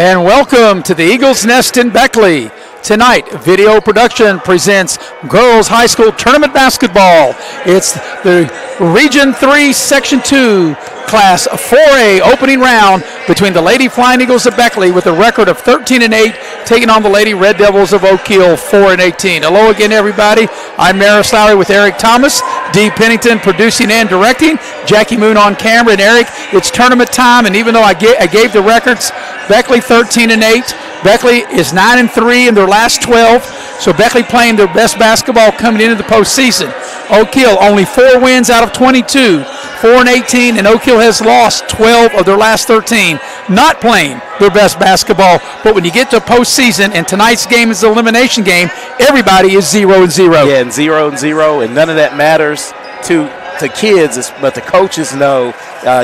And welcome to the Eagles Nest in Beckley. Tonight, Video Production presents Girls High School Tournament Basketball. It's the Region 3, Section 2, Class 4A opening round between the Lady Flying Eagles of Beckley with a record of 13-8, taking on the Lady Red Devils of Oak Hill, 4-18. Hello again, everybody. I'm Maris Lowry with Eric Thomas, Dee Pennington producing and directing, Jackie Moon on camera. And Eric, it's tournament time, and even though I gave the records, Beckley 13-8. Beckley is 9-3 in their last 12, so Beckley playing their best basketball coming into the postseason. Oak Hill only 4 wins out of 22, 4-18, and Oak Hill has lost 12 of their last 13, not playing their best basketball. But when you get to postseason, and tonight's game is the elimination game, everybody is 0-0. Yeah, and 0-0, and none of that matters to kids, but the coaches know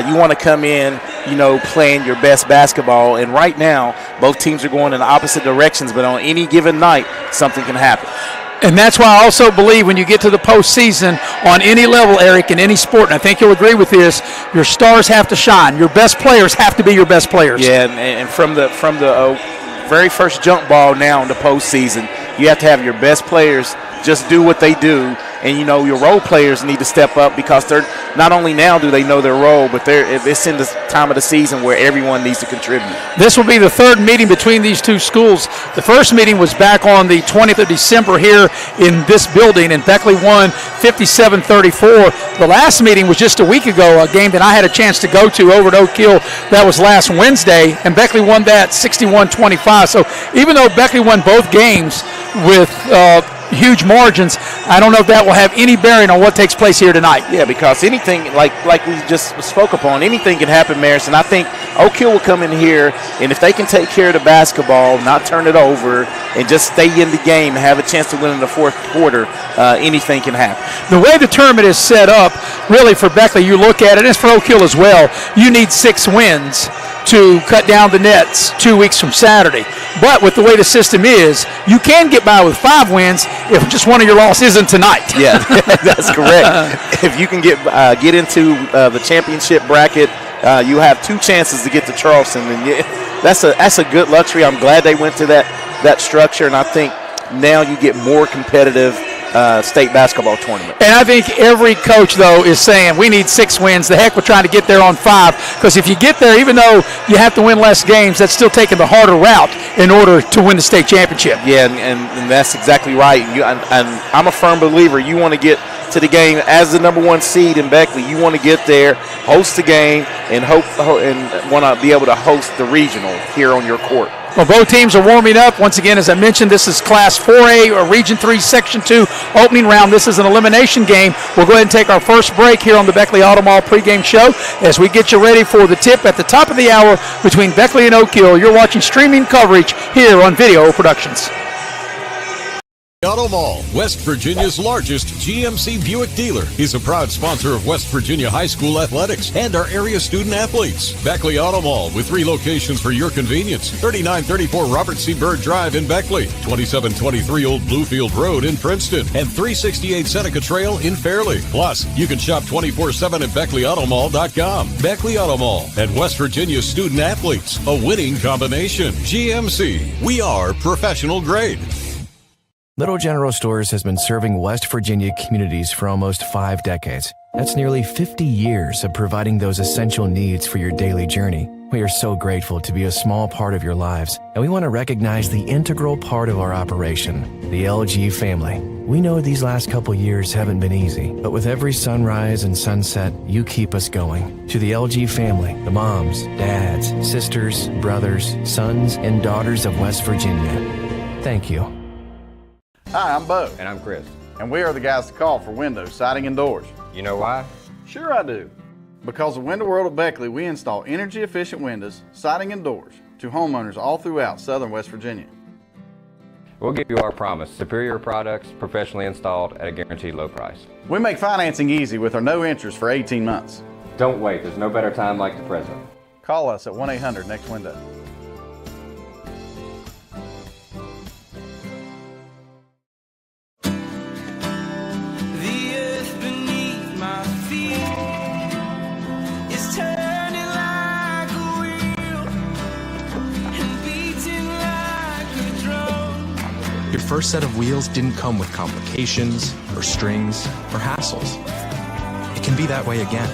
you want to come in, playing your best basketball. And right now, both teams are going in opposite directions, but on any given night, something can happen. And that's why I also believe when you get to the postseason on any level, Eric, in any sport, and I think you'll agree with this, your stars have to shine. Your best players have to be your best players. Yeah, and from the very first jump ball now in the postseason, you have to have your best players just do what they do. And, your role players need to step up because they're not only now do they know their role, but it's in the time of the season where everyone needs to contribute. This will be the third meeting between these two schools. The first meeting was back on the 20th of December here in this building, and Beckley won 57-34. The last meeting was just a week ago, a game that I had a chance to go to over at Oak Hill. That was last Wednesday, and Beckley won that 61-25. So even though Beckley won both games with huge margins, I don't know if that will have any bearing on what takes place here tonight. Yeah, because anything, like we just spoke upon, anything can happen, Maris, and I think Oak Hill will come in here, and if they can take care of the basketball, not turn it over, and just stay in the game and have a chance to win in the fourth quarter, anything can happen. The way the tournament is set up, really for Beckley, you look at it, and it's for Oak Hill as well, you need 6 wins to cut down the nets 2 weeks from Saturday. But with the way the system is, you can get by with 5 wins if just one of your losses isn't tonight. Yeah, that's correct. If you can get into the championship bracket, you have 2 chances to get to Charleston, and that's a good luxury. I'm glad they went to that structure, and I think now you get more competitive state basketball tournament. And I think every coach, though, is saying we need 6 wins. The heck, we're trying to get there on 5, because if you get there, even though you have to win less games, that's still taking the harder route in order to win the state championship. Yeah, and that's exactly right. And I'm a firm believer. You want to get to the game as the number 1 seed in Beckley. You want to get there, host the game, and want to be able to host the regional here on your court. Well, both teams are warming up. Once again, as I mentioned, this is Class 4A or Region 3, Section 2 opening round. This is an elimination game. We'll go ahead and take our first break here on the Beckley Auto Mall pregame show as we get you ready for the tip at the top of the hour between Beckley and Oak Hill. You're watching streaming coverage here on Video Productions. Auto Mall, West Virginia's largest GMC Buick dealer, is a proud sponsor of West Virginia High School athletics and our area student athletes. Beckley Auto Mall, with 3 locations for your convenience: 3934 Robert C. Byrd Drive in Beckley, 2723 Old Bluefield Road in Princeton, and 368 Seneca Trail in Fairleigh. Plus, you can shop 24/7 at BeckleyAutomall.com. Beckley Auto Mall and West Virginia student athletes, a winning combination. GMC, we are professional grade. Little General Stores has been serving West Virginia communities for almost 5 decades. That's nearly 50 years of providing those essential needs for your daily journey. We are so grateful to be a small part of your lives, and we want to recognize the integral part of our operation, the LG family. We know these last couple years haven't been easy, but with every sunrise and sunset, you keep us going. To the LG family, the moms, dads, sisters, brothers, sons, and daughters of West Virginia, thank you. Hi, I'm Bo. And I'm Chris. And we are the guys to call for windows, siding, and doors. You know why? Sure I do. Because of Window World of Beckley, we install energy-efficient windows, siding, and doors to homeowners all throughout southern West Virginia. We'll give you our promise: superior products, professionally installed at a guaranteed low price. We make financing easy with our no interest for 18 months. Don't wait. There's no better time like the present. Call us at 1-800-NEXT-WINDOW. Turning like a wheel and be first set of wheels didn't come with complications, or strings, or hassles. It can be that way again.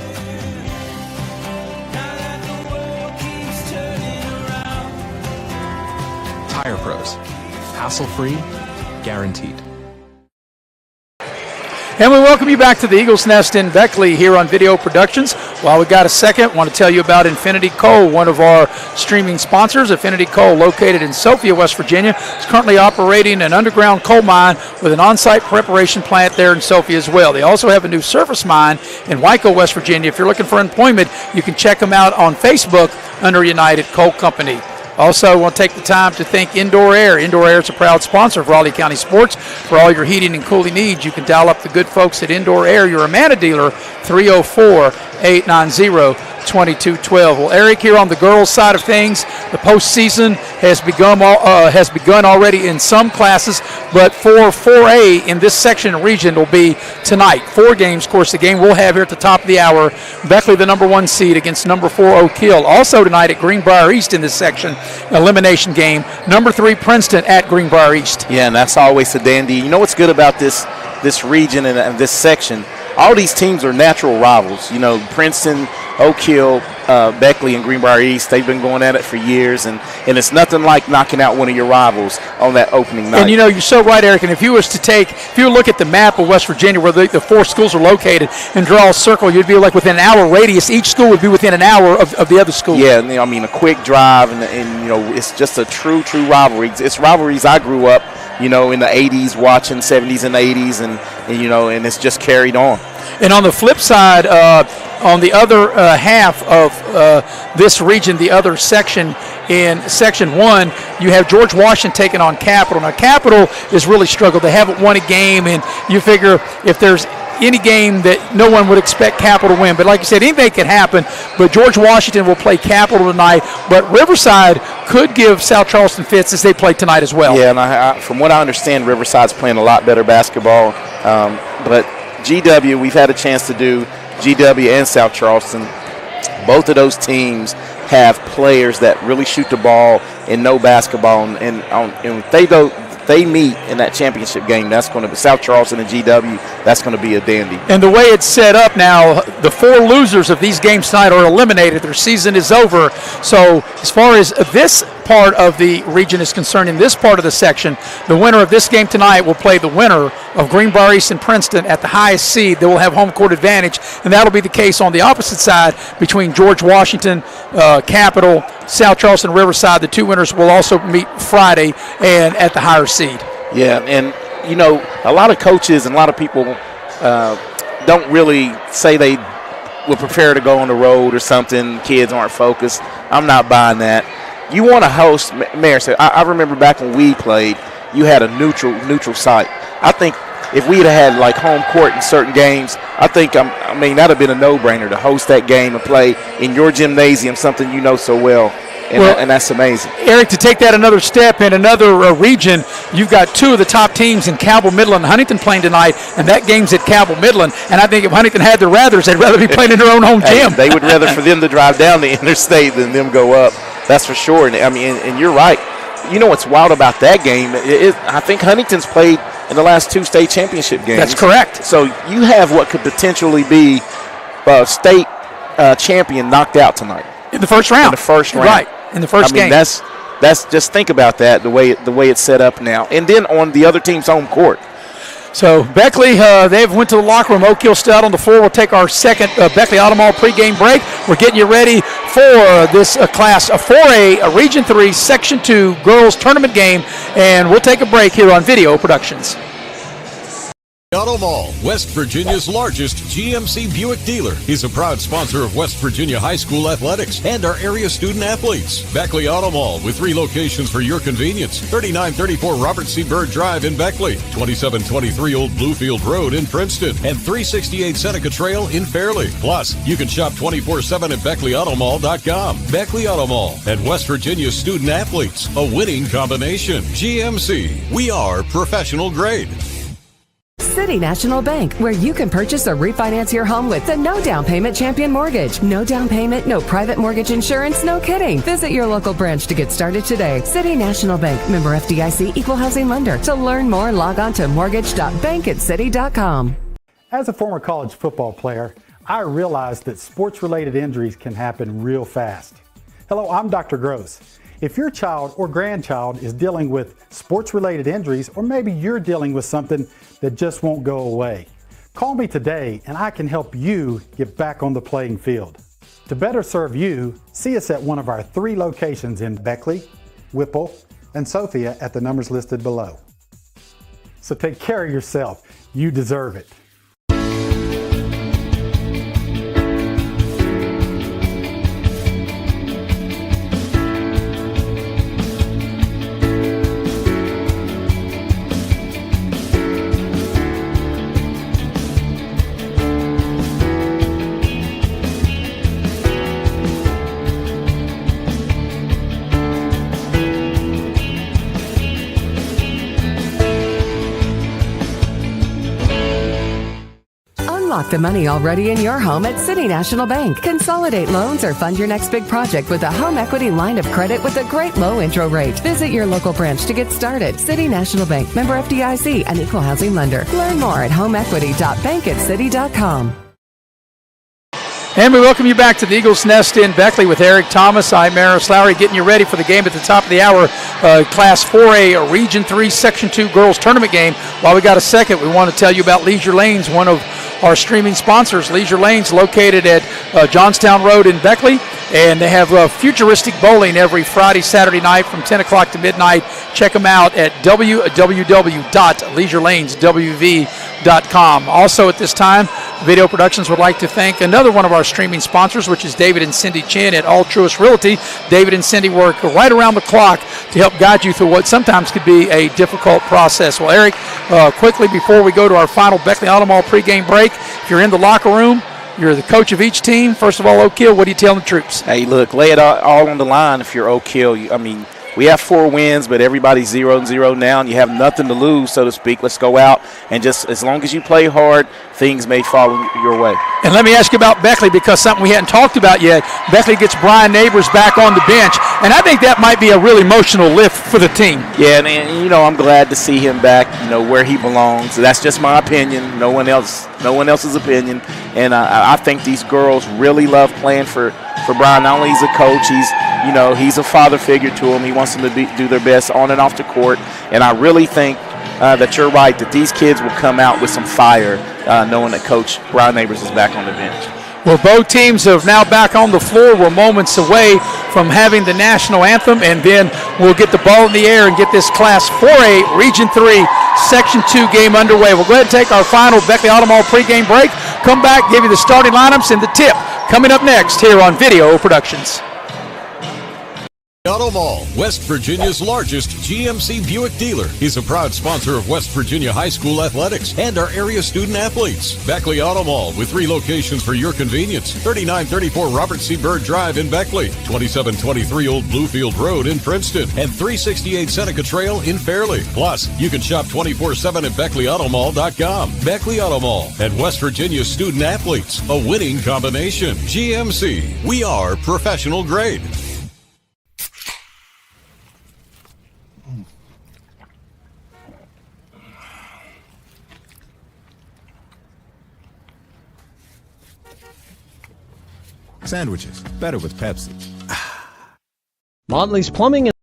Tire Pros. Hassle-free, guaranteed. And we welcome you back to the Eagles Nest in Beckley here on Video Productions. While we got a second, I want to tell you about Infinity Coal, one of our streaming sponsors. Infinity Coal, located in Sophia, West Virginia, is currently operating an underground coal mine with an on-site preparation plant there in Sophia as well. They also have a new surface mine in Waco, West Virginia. If you're looking for employment, you can check them out on Facebook under United Coal Company. Also, I want to take the time to thank Indoor Air. Indoor Air is a proud sponsor of Raleigh County Sports. For all your heating and cooling needs, you can dial up the good folks at Indoor Air, your Amana dealer, 304-890-2212. Well, Eric, here on the girls' side of things, the postseason has begun already in some classes, but for 4A in this section and region will be tonight. 4 games, of course, the game we'll have here at the top of the hour. Beckley, the number 1 seed, against number 4 Oak Hill. Also tonight at Greenbrier East in this section, elimination game. Number 3 Princeton at Greenbrier East. Yeah, and that's always a dandy. You know what's good about this region and this section? All these teams are natural rivals. You know, Princeton, Oak Hill, Beckley, and Greenbrier East, they've been going at it for years, and it's nothing like knocking out one of your rivals on that opening night. And, you know, you're so right, Eric, and if you look at the map of West Virginia where the 4 schools are located and draw a circle, you'd be like within an hour radius. Each school would be within an hour of the other school. Yeah, and, I mean, a quick drive, and you know, it's just a true rivalry. It's rivalries I grew up, you know, in the 80s watching, 70s and 80s, and you know, and it's just carried on. And on the flip side, on the other half of this region, the other section, in Section 1, you have George Washington taking on Capital. Now, Capital has really struggled. They haven't won a game, and you figure if there's any game that no one would expect Capital to win. But like you said, anything can happen. But George Washington will play Capital tonight. But Riverside could give South Charleston fits as they play tonight as well. Yeah, and from what I understand, Riverside's playing a lot better basketball. But GW, we've had a chance to do GW and South Charleston. Both of those teams have players that really shoot the ball and know basketball. And if they meet in that championship game, that's going to be South Charleston and GW. That's going to be a dandy. And the way it's set up now, the 4 losers of these games tonight are eliminated. Their season is over. So as far as this part of the region is concerned, in this part of the section, the winner of this game tonight will play the winner of Greenbrier East and Princeton at the highest seed. They will have home court advantage, and that'll be the case on the opposite side between George Washington, Capital, South Charleston, Riverside. The 2 winners will also meet Friday and at the higher seed. Yeah, and you know, a lot of coaches and a lot of people don't really say they would prefer to go on the road or something. Kids aren't focused. I'm not buying that. You want to host, Mayor said, I remember back when we played, you had a neutral site. I think if we'd have had like home court in certain games, that'd have been a no-brainer to host that game and play in your gymnasium, something you know so well. And that's amazing. Eric, to take that another step in another region, you've got 2 of the top teams in Cabell Midland and Huntington playing tonight, and that game's at Cabell Midland. And I think if Huntington had their rathers, they'd rather be playing in their own home gym. They would rather for them to drive down the interstate than them go up. That's for sure. And I mean, and you're right. You know what's wild about that game? I think Huntington's played in the last 2 state championship games. That's correct. So you have what could potentially be a state champion knocked out tonight. In the first round. Right, in the first game. That's just think about that, the way it's set up now. And then on the other team's home court. So Beckley, they've went to the locker room. Oak Hill still out on the floor. We'll take our second Beckley Auto Mall pregame break. We're getting you ready for this class 4A, Region 3, Section 2 girls tournament game. And we'll take a break here on Video Productions. Auto Mall, West Virginia's largest GMC Buick dealer, is a proud sponsor of West Virginia High School athletics and our area student athletes. Beckley Auto Mall, with 3 locations for your convenience: 3934 Robert C. Byrd Drive in Beckley, 2723 Old Bluefield Road in Princeton, and 368 Seneca Trail in Fairleigh. Plus, you can shop 24/7 at BeckleyAutomall.com. Beckley Auto Mall and West Virginia's student athletes, a winning combination. GMC, we are professional grade. City National Bank, where you can purchase or refinance your home with the no down payment champion mortgage. No down payment, no private mortgage insurance, no kidding. Visit your local branch to get started today. City National Bank, member FDIC, equal housing lender. To learn more, log on to mortgage.bankatcity.com. As a former college football player, I realized that sports-related injuries can happen real fast. Hello, I'm Dr. Gross. If your child or grandchild is dealing with sports-related injuries, or maybe you're dealing with something that just won't go away, call me today and I can help you get back on the playing field. To better serve you, see us at one of our 3 locations in Beckley, Whipple, and Sophia at the numbers listed below. So take care of yourself. You deserve it. Unlock the money already in your home at City National Bank. Consolidate loans or fund your next big project with a home equity line of credit with a great low intro rate. Visit your local branch to get started. City National Bank, member FDIC, an equal housing lender. Learn more at homeequity.bankatcity.com. And we welcome you back to the Eagles Nest in Beckley with Eric Thomas. I'm Maris Lowry, getting you ready for the game at the top of the hour. Class 4A, Region 3, Section 2 girls tournament game. While we got a second, we want to tell you about Leisure Lanes, one of our streaming sponsors. Leisure Lanes, located at Johnstown Road in Beckley, and they have futuristic bowling every Friday, Saturday night from 10 o'clock to midnight. Check them out at www.leisure-lanes.wv.com. Also at this time, Video Productions would like to thank another one of our streaming sponsors, which is David and Cindy Chin at All Truist Realty. David and Cindy work right around the clock to help guide you through what sometimes could be a difficult process. Well, Eric, quickly before we go to our final Beckley Auto Mall pregame break, if you're in the locker room, you're the coach of each team. First of all, Oak Hill, what do you tell the troops? Hey, look, lay it all on the line if you're Oak Hill. We have 4 wins, but everybody's 0-0 now, and you have nothing to lose, so to speak. Let's go out and just, as long as you play hard, things may fall your way. And let me ask you about Beckley, because something we hadn't talked about yet. Beckley gets Brian Neighbors back on the bench, and I think that might be a really emotional lift for the team. Yeah, and I'm glad to see him back, where he belongs. That's just my opinion, no one else's opinion. And I think these girls really love playing for Brian. Not only he's a coach, he's a father figure to them. He wants them to do their best on and off the court. And I really think that you're right, that these kids will come out with some fire, knowing that Coach Brian Neighbors is back on the bench. Well, both teams are now back on the floor. We're moments away from having the national anthem, and then we'll get the ball in the air and get this Class 4A Region 3 Section 2 game underway. We'll go ahead and take our final Beckley Auto Mall pregame break. Come back, give you the starting lineups and the tip coming up next here on Video Productions. Auto Mall, West Virginia's largest GMC Buick dealer, is a proud sponsor of West Virginia High School athletics and our area student athletes. Beckley Auto Mall, with 3 locations for your convenience: 3934 Robert C. Byrd Drive in Beckley, 2723 Old Bluefield Road in Princeton, and 368 Seneca Trail in Fairleigh. Plus, you can shop 24/7 at BeckleyAutomall.com. Beckley Auto Mall and West Virginia student athletes, a winning combination. GMC, we are professional grade. Sandwiches, better with Pepsi. Motley's Plumbing and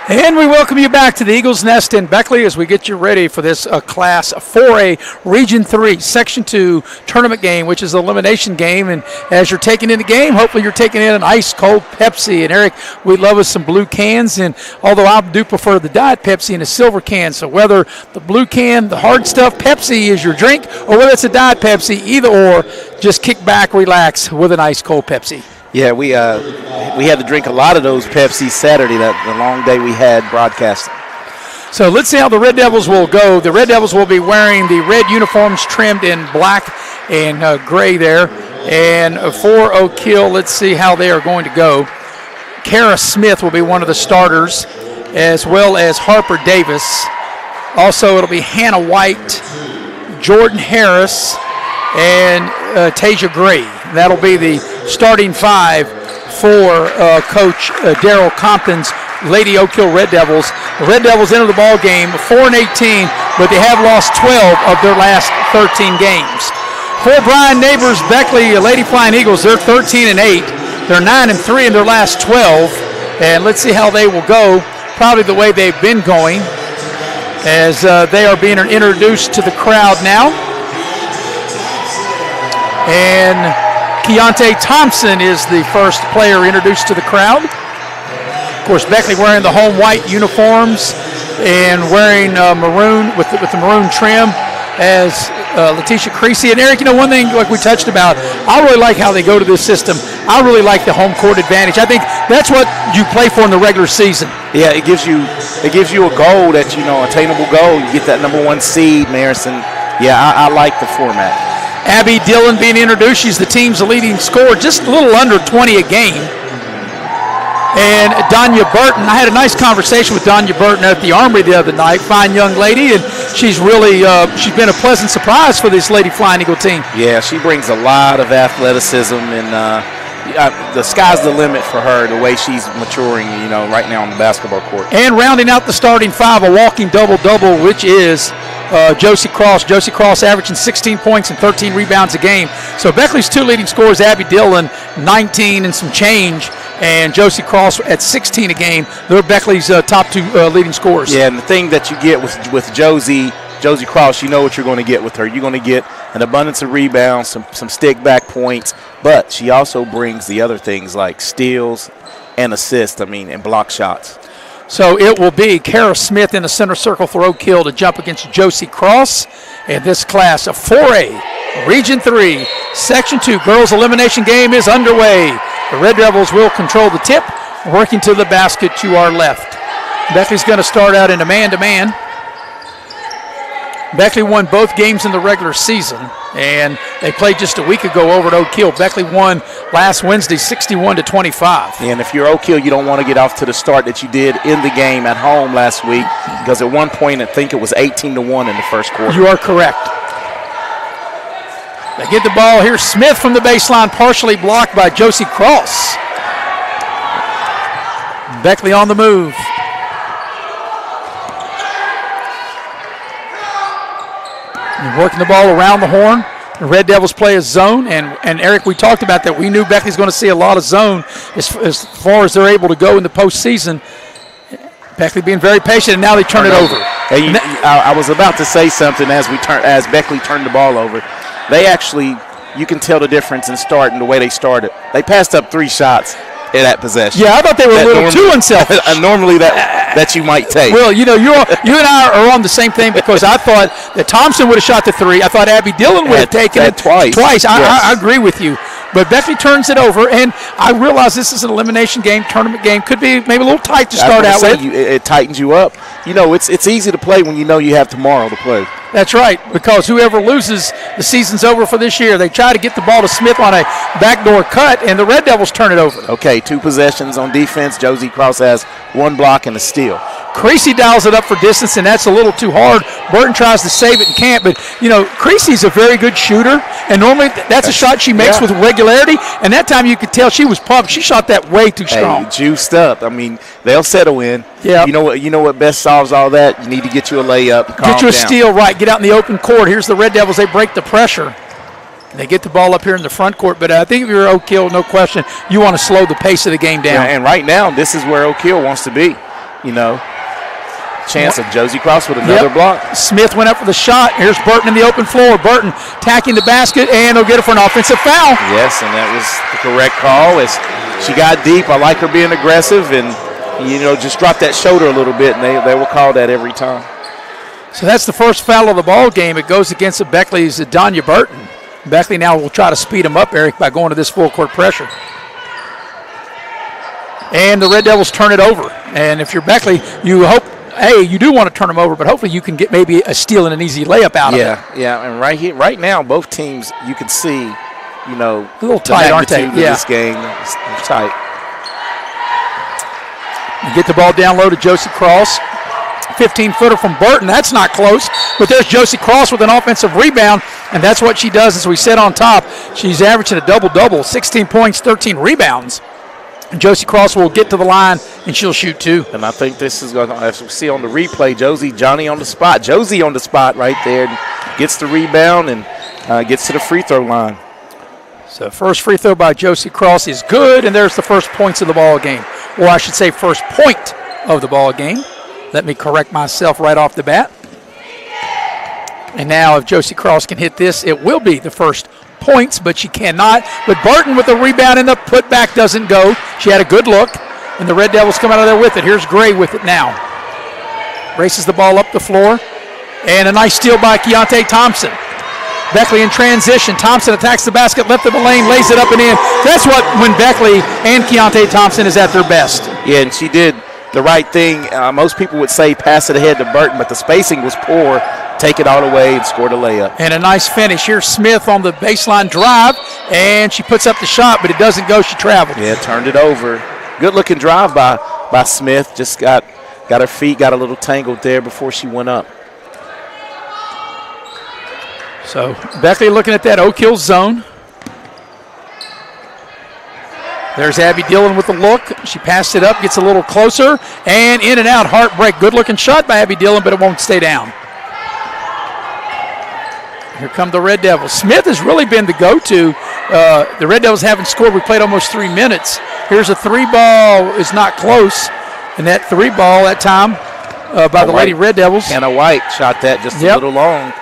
And we welcome you back to the Eagles Nest in Beckley as we get you ready for this Class 4A Region 3 Section 2 tournament game, which is an elimination game. And as you're taking in the game, hopefully you're taking in an ice-cold Pepsi. And, Eric, we love us some blue cans. And although I do prefer the Diet Pepsi in a silver can, so whether the blue can, the hard stuff Pepsi is your drink, or whether it's a Diet Pepsi, either or, just kick back, relax with an ice-cold Pepsi. Yeah, we had to drink a lot of those Pepsi Saturday, the long day we had broadcasting. So let's see how the Red Devils will go. The Red Devils will be wearing the red uniforms trimmed in black and gray there. And for Oak Hill, let's see how they are going to go. Kara Smith will be one of the starters, as well as Harper Davis. Also, it'll be Hannah White, Jordan Harris, and Tasia Gray. That'll be the starting five for Coach Darryl Compton's Lady Oak Hill Red Devils. The Red Devils enter the ball game 4-18, but they have lost 12 of their last 13 games. For Brian Neighbors, Beckley Lady Flying Eagles, they're 13-8. They're 9-3 in their last 12, and let's see how they will go. Probably the way they've been going, as they are being introduced to the crowd now. And Keontae Thompson is the first player introduced to the crowd. Of course, Beckley wearing the home white uniforms and wearing maroon with the maroon trim as Letitia Creasy. And Eric, one thing like we touched about, I really like how they go to this system. I really like the home court advantage. I think that's what you play for in the regular season. Yeah, it gives you a goal that attainable goal. You get that number 1 seed, Marison. Yeah, I like the format. Abby Dillon being introduced. She's the team's leading scorer, just a little under 20 a game. And Donya Burton, I had a nice conversation with Donya Burton at the Armory the other night. Fine young lady, and she's really she's been a pleasant surprise for this Lady Flying Eagle team. Yeah, she brings a lot of athleticism, and the sky's the limit for her, the way she's maturing, right now on the basketball court. And rounding out the starting five, a walking double-double, which is Josie Cross. Josie Cross averaging 16 points and 13 rebounds a game. So Beckley's two leading scorers, Abby Dillon, 19 and some change, and Josie Cross at 16 a game. They're Beckley's top two leading scorers. Yeah, and the thing that you get with Josie Cross, you know what you're going to get with her. You're going to get an abundance of rebounds, some stick back points, but she also brings the other things like steals and assists, and block shots. So it will be Kara Smith in the center circle for Oak Hill to jump against Josie Cross. And this class of 4A, Region 3, Section 2 girls elimination game is underway. The Red Devils will control the tip, working to the basket to our left. Beckley's going to start out in a man-to-man. Beckley won both games in the regular season, and they played just a week ago over at Oak Hill. Beckley won last Wednesday 61-25. And if you're Oak Hill, you don't want to get off to the start that you did in the game at home last week, because at one point I think it was 18-1 in the first quarter. You are correct. They get the ball here. Smith from the baseline, partially blocked by Josie Cross. Beckley on the move. And working the ball around the horn. The Red Devils play a zone, and Eric, we talked about that. We knew Beckley's going to see a lot of zone as far as they're able to go in the postseason. Beckley being very patient, and now they turn it over. Hey, I was about to say something as Beckley turned the ball over. They actually, you can tell the difference in starting the way they started. They passed up 3 shots in that possession. Yeah, I thought they were a little too unselfish. Normally that you might take. Well, you and I are on the same thing, because I thought that Thompson would have shot the 3. I thought Abby Dillon would have taken it twice. Yes. I agree with you. But Beckley turns it over, and I realize this is an elimination game, tournament game. Could be maybe a little tight to start out with. It tightens you up. It's easy to play when you know you have tomorrow to play. That's right, because whoever loses, the season's over for this year. They try to get the ball to Smith on a backdoor cut, and the Red Devils turn it over. Okay, 2 possessions on defense. Josie Cross has 1 block and a steal. Creasy dials it up for distance, and that's a little too hard. Burton tries to save it and can't, but, Creasy's a very good shooter, and normally that's a shot she makes with regularity, and that time you could tell she was pumped. She shot that way too strong. Hey, juiced up. They'll settle in. Yeah. You know what best solves all that? You need to get you a layup. Get you a steal, right. Get out in the open court. Here's the Red Devils. They break the pressure. They get the ball up here in the front court, but I think if you're Oak Hill, no question, you want to slow the pace of the game down. Yeah, and right now, this is where Oak Hill wants to be. chance of Josie Cross with another block. Smith went up for the shot. Here's Burton in the open floor. Burton tacking the basket, and he'll get it for an offensive foul. Yes, and that was the correct call as she got deep. I like her being aggressive and, just drop that shoulder a little bit, and they will call that every time. So that's the first foul of the ball game. It goes against the Beckley's Donya Burton. Beckley now will try to speed him up, Eric, by going to this full court pressure. And the Red Devils turn it over. And if you're Beckley, you hope, you do want to turn them over, but hopefully you can get maybe a steal and an easy layup out of it. Yeah, and right now, both teams, you can see, a little tight, aren't they? This game. It's tight. You get the ball down low to Josie Cross. 15-footer from Burton. That's not close, but there's Josie Cross with an offensive rebound, and that's what she does. As we said on top, she's averaging a double-double, 16 points, 13 rebounds. And Josie Cross will get to the line, and she'll shoot two. And I think this is going to, as we see on the replay, Josie on the spot right there, gets the rebound and gets to the free throw line. So first free throw by Josie Cross is good, and there's the first points of the ball game. Or I should say first point of the ball game. Let me correct myself right off the bat. And now if Josie Cross can hit this, it will be the first points, but she cannot. But Burton with the rebound and the putback doesn't go. She had a good look, and the Red Devils come out of there with it. Here's Gray with it now. Races the ball up the floor, and a nice steal by Keontae Thompson. Beckley in transition. Thompson attacks the basket, left of the lane, lays it up and in. That's what when Beckley and Keontae Thompson is at their best. Yeah, and she did the right thing. Most people would say pass it ahead to Burton, but the spacing was poor. Take it all away and scored a layup. And a nice finish. Here's Smith on the baseline drive, and she puts up the shot, but it doesn't go. She traveled. Yeah, turned it over. Good-looking drive by Smith. Just got her feet, got a little tangled there before she went up. So Beckley looking at that Oak Hill zone. There's Abby Dillon with the look. She passed it up, gets a little closer, and in and out. Heartbreak. Good-looking shot by Abby Dillon, but it won't stay down. Here come the Red Devils. Smith has really been the go-to. The Red Devils haven't scored. We played almost 3 minutes. Here's a three ball. Is not close. And that three ball that time by the Lady Red Devils. Hannah White shot that just a little long.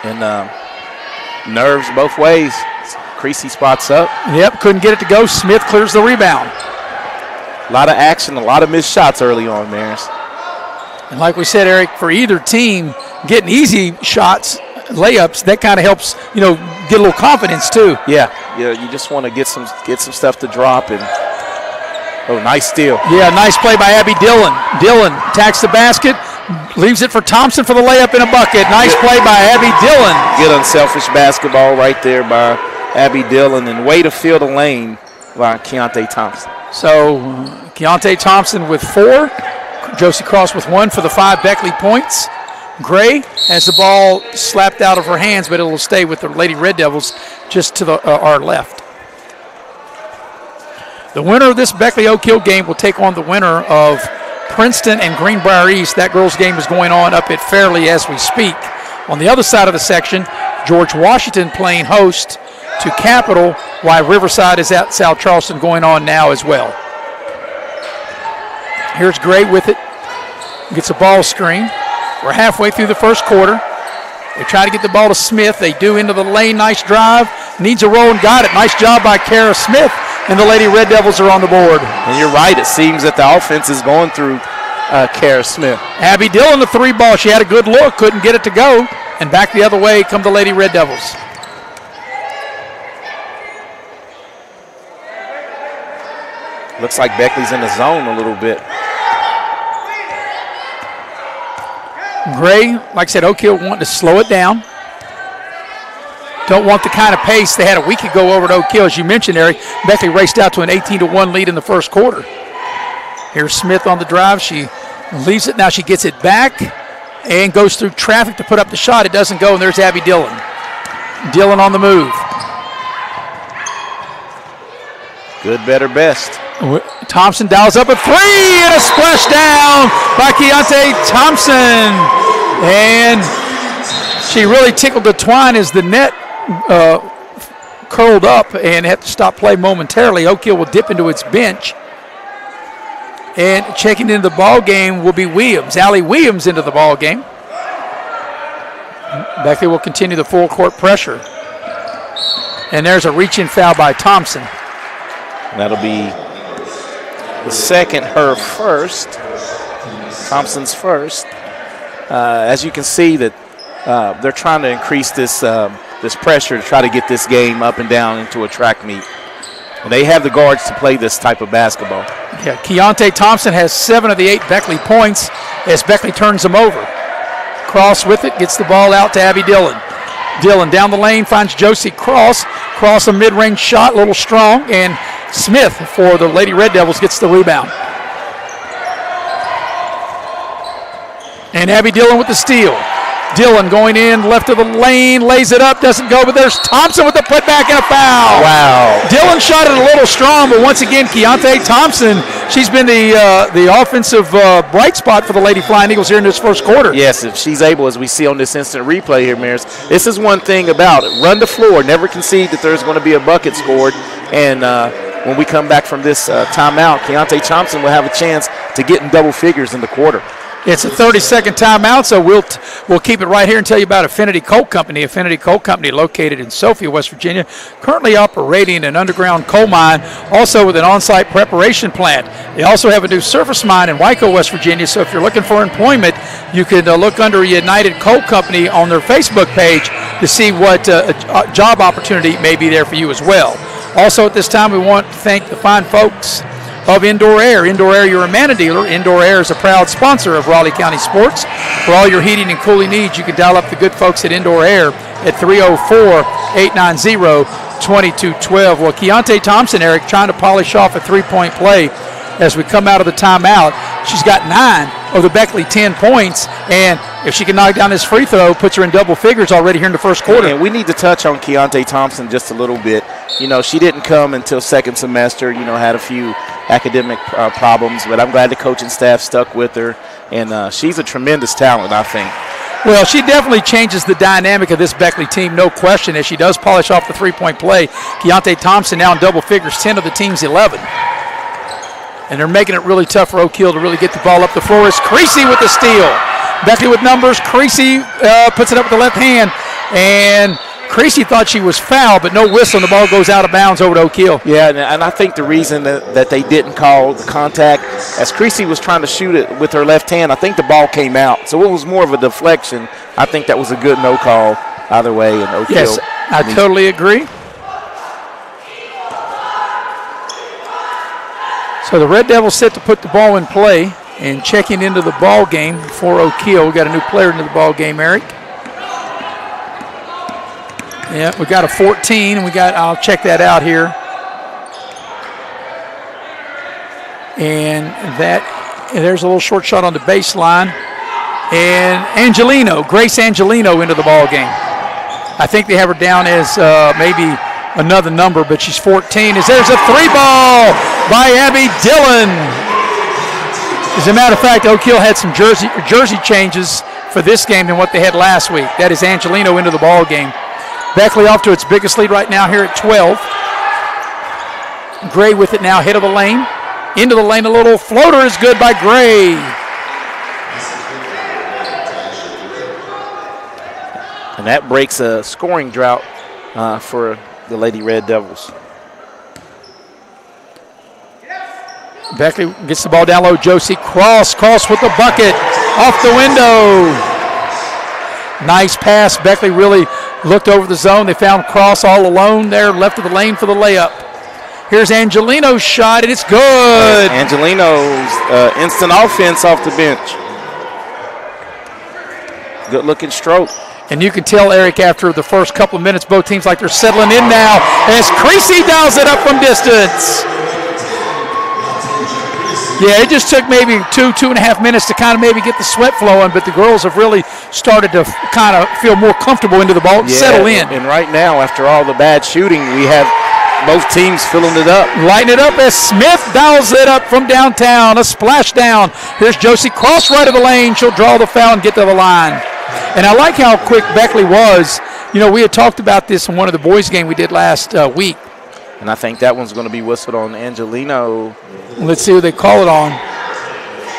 And nerves both ways. Creasy spots up. Yep, couldn't get it to go. Smith clears the rebound. A lot of action, a lot of missed shots early on, Maris. And like we said, Eric, for either team, getting easy shots, layups, that kind of helps, get a little confidence too. Yeah, you just want to get some stuff to drop. And nice steal. Yeah, nice play by Abby Dillon. Dillon attacks the basket, leaves it for Thompson for the layup in a bucket. Nice play by Abby Dillon. Good unselfish basketball right there by Abby Dillon, and way to fill the lane by Keontae Thompson. So Keontae Thompson with 4, Josie Cross with 1 for the 5 Beckley points. Gray has the ball slapped out of her hands, but it will stay with the Lady Red Devils just to our left. The winner of this Beckley Oak Hill game will take on the winner of Princeton and Greenbrier East. That girls' game is going on up at Fairley as we speak. On the other side of the section, George Washington playing host to Capital, while Riverside is at South Charleston going on now as well. Here's Gray with it. Gets a ball screen. We're halfway through the first quarter. They try to get the ball to Smith. They do into the lane. Nice drive. Needs a roll and got it. Nice job by Kara Smith. And the Lady Red Devils are on the board. And you're right. It seems that the offense is going through Kara Smith. Abby Dillon, the three ball. She had a good look. Couldn't get it to go. And back the other way come the Lady Red Devils. Looks like Beckley's in the zone a little bit. Gray, like I said, Oak Hill wanting to slow it down. Don't want the kind of pace they had a week ago over at Oak Hill. As you mentioned, Eric, Beckley raced out to an 18-1 lead in the first quarter. Here's Smith on the drive. She leaves it. Now she gets it back and goes through traffic to put up the shot. It doesn't go, and there's Abby Dillon. Dillon on the move. Good, better, best. Thompson dials up a 3 and a splashdown by Keontae Thompson. And she really tickled the twine as the net curled up and had to stop play momentarily. Oak Hill will dip into its bench. And checking into the ball game will be Williams. Allie Williams into the ball game. Beckley will continue the full court pressure. And there's a reach-in foul by Thompson. That'll be the second, her first. Thompson's first. As you can see, that they're trying to increase this this pressure to try to get this game up and down into a track meet. And they have the guards to play this type of basketball. Yeah, Keontae Thompson has 7 of the 8 Beckley points as Beckley turns them over. Cross with it, gets the ball out to Abby Dillon. Dillon down the lane finds Josie Cross. Cross a mid-range shot, a little strong, and Smith for the Lady Red Devils gets the rebound. And Abby Dillon with the steal. Dillon going in, left of the lane, lays it up, doesn't go, but there's Thompson with the putback and a foul. Wow. Dillon shot it a little strong, but once again, Keontae Thompson, she's been the offensive bright spot for the Lady Flying Eagles here in this first quarter. Yes, if she's able, as we see on this instant replay here, Maris, this is one thing about it. Run the floor, never concede that there's going to be a bucket scored, and when we come back from this timeout, Keontae Thompson will have a chance to get in double figures in the quarter. It's a 30-second timeout, so we'll keep it right here and tell you about Affinity Coal Company. Affinity Coal Company, located in Sophia, West Virginia, currently operating an underground coal mine, also with an on-site preparation plant. They also have a new surface mine in Waco, West Virginia, so if you're looking for employment, you can look under United Coal Company on their Facebook page to see what job opportunity may be there for you as well. Also at this time, we want to thank the fine folks of Indoor Air. Indoor Air, you're a Amana dealer. Indoor Air is a proud sponsor of Raleigh County Sports. For all your heating and cooling needs, you can dial up the good folks at Indoor Air at 304-890-2212. Well, Keontae Thompson, Eric, trying to polish off a three-point play as we come out of the timeout. She's got 9 of the Beckley 10 points, and if she can knock down this free throw, puts her in double figures already here in the first quarter. And we need to touch on Keontae Thompson just a little bit. You know, she didn't come until second semester, had a few academic problems, but I'm glad the coaching staff stuck with her, and she's a tremendous talent, I think. Well, she definitely changes the dynamic of this Beckley team, no question, as she does polish off the three-point play. Keontae Thompson now in double figures, 10 of the team's 11. And they're making it really tough for Oak Hill to really get the ball up the floor. It's Creasy with the steal. Beckley with numbers. Creasy puts it up with the left hand, and Creasy thought she was fouled, but no whistle, and the ball goes out of bounds over to Oak Hill. Yeah, and I think the reason that they didn't call the contact, as Creasy was trying to shoot it with her left hand, I think the ball came out. So it was more of a deflection. I think that was a good no call either way in Oak Hill. Yes, I totally agree. So the Red Devils set to put the ball in play, and checking into the ball game for Oak Hill. We got a new player into the ball game, Eric. Yeah, we got a 14, and I'll check that out here. And there's a little short shot on the baseline. And Grace Angelino into the ball game. I think they have her down as maybe another number, but she's 14. There's a three ball by Abby Dillon. As a matter of fact, Oak Hill had some jersey changes for this game than what they had last week. That is Angelino into the ball game. Beckley off to its biggest lead right now here at 12. Gray with it now, hit of the lane. Into the lane, a little floater is good by Gray. And that breaks a scoring drought for the Lady Red Devils. Beckley gets the ball down low. Josie Cross with the bucket. Off the window. Nice pass. Beckley really looked over the zone. They found Cross all alone there, left of the lane for the layup. Here's Angelino's shot, and it's good. Angelino's instant offense off the bench. Good looking stroke. And you can tell, Eric, after the first couple of minutes, both teams like they're settling in now as Creasy dials it up from distance. Yeah, it just took maybe 2.5 minutes to kind of maybe get the sweat flowing, but the girls have really started to kind of feel more comfortable into the ball, settle in. And right now, after all the bad shooting, we have both teams filling it up. Lighting it up as Smith dials it up from downtown, a splash down. Here's Josie Cross right of the lane. She'll draw the foul and get to the line. And I like how quick Beckley was. We had talked about this in one of the boys' game we did last week. And I think that one's going to be whistled on Angelino. Let's see who they call it on.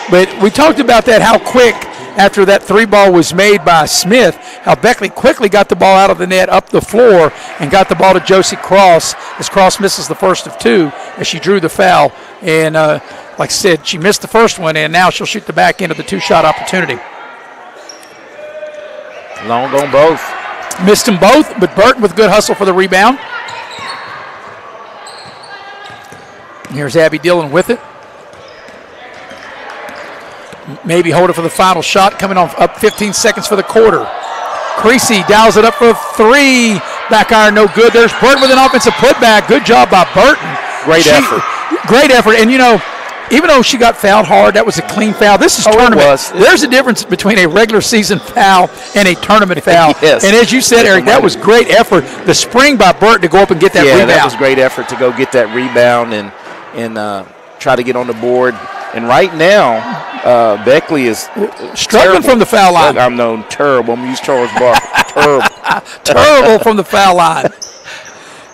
But we talked about that, how quick after that 3-ball was made by Smith, how Beckley quickly got the ball out of the net, up the floor, and got the ball to Josie Cross as Cross misses the first of 2 as she drew the foul. And like I said, she missed the first one, and now she'll shoot the back end of the 2-shot opportunity. Long on both. Missed them both, but Burton with good hustle for the rebound. And here's Abby Dillon with it. Maybe hold it for the final shot, coming off up 15 seconds for the quarter. Creasy dials it up for 3. Back iron, no good. There's Burton with an offensive putback. Good job by Burton. Great effort. Great effort. And, you know, even though she got fouled hard, that was a clean foul. This is tournament. There's a difference between a regular season foul and a tournament foul. Yes. And as you said, Eric, that was great effort. The spring by Burton to go up and get that rebound. Yeah, that was great effort to go get that rebound and try to get on the board. And right now, Beckley is struggling from the foul line. I'm known terrible. I'm going to use Charles Barkley. Terrible from the foul line.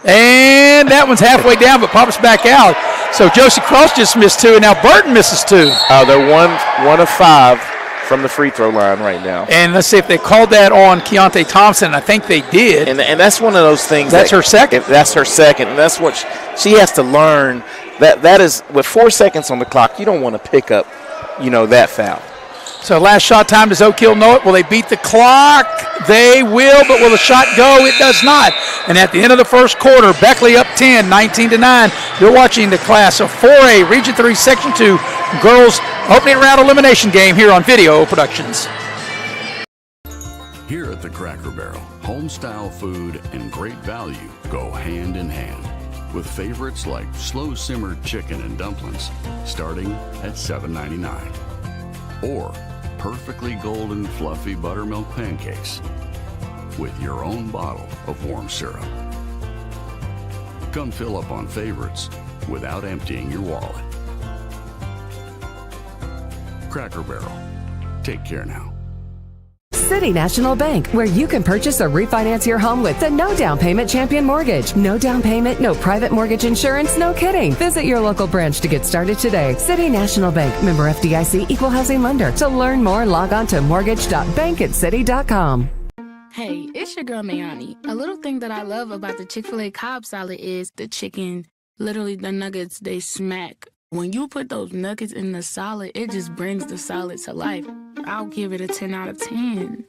And that one's halfway down, but pops back out. So Josie Cross just missed 2, and now Burton misses 2. They're one of 5 from the free throw line right now. And let's see if they called that on Keontae Thompson. I think they did. And that's one of those things. That's her second. That's her second, and that's what she has to learn. That is, with 4 seconds on the clock, you don't want to pick up, that foul. So last shot time, does Oak Hill know it? Will they beat the clock? They will, but will the shot go? It does not. And at the end of the first quarter, Beckley up 10, 19-9. You're watching the Class of 4A, Region 3, Section 2, girls opening round elimination game here on Video Productions. Here at the Cracker Barrel, home-style food and great value go hand in hand, with favorites like slow-simmered chicken and dumplings starting at $7.99. Or perfectly golden fluffy buttermilk pancakes with your own bottle of warm syrup. Come fill up on favorites without emptying your wallet. Cracker Barrel. Take care now. City National Bank, where you can purchase or refinance your home with the no down payment champion mortgage. No down payment, no private mortgage insurance, no kidding. Visit your local branch to get started today. City National Bank, member FDIC, equal housing lender. To learn more, log on to mortgage.bankatcity.com. Hey, it's your girl Mayani. A little thing that I love about the Chick-fil-A Cobb salad is the chicken, literally the nuggets, they smack. When you put those nuggets in the salad, it just brings the salad to life. I'll give it a 10 out of 10.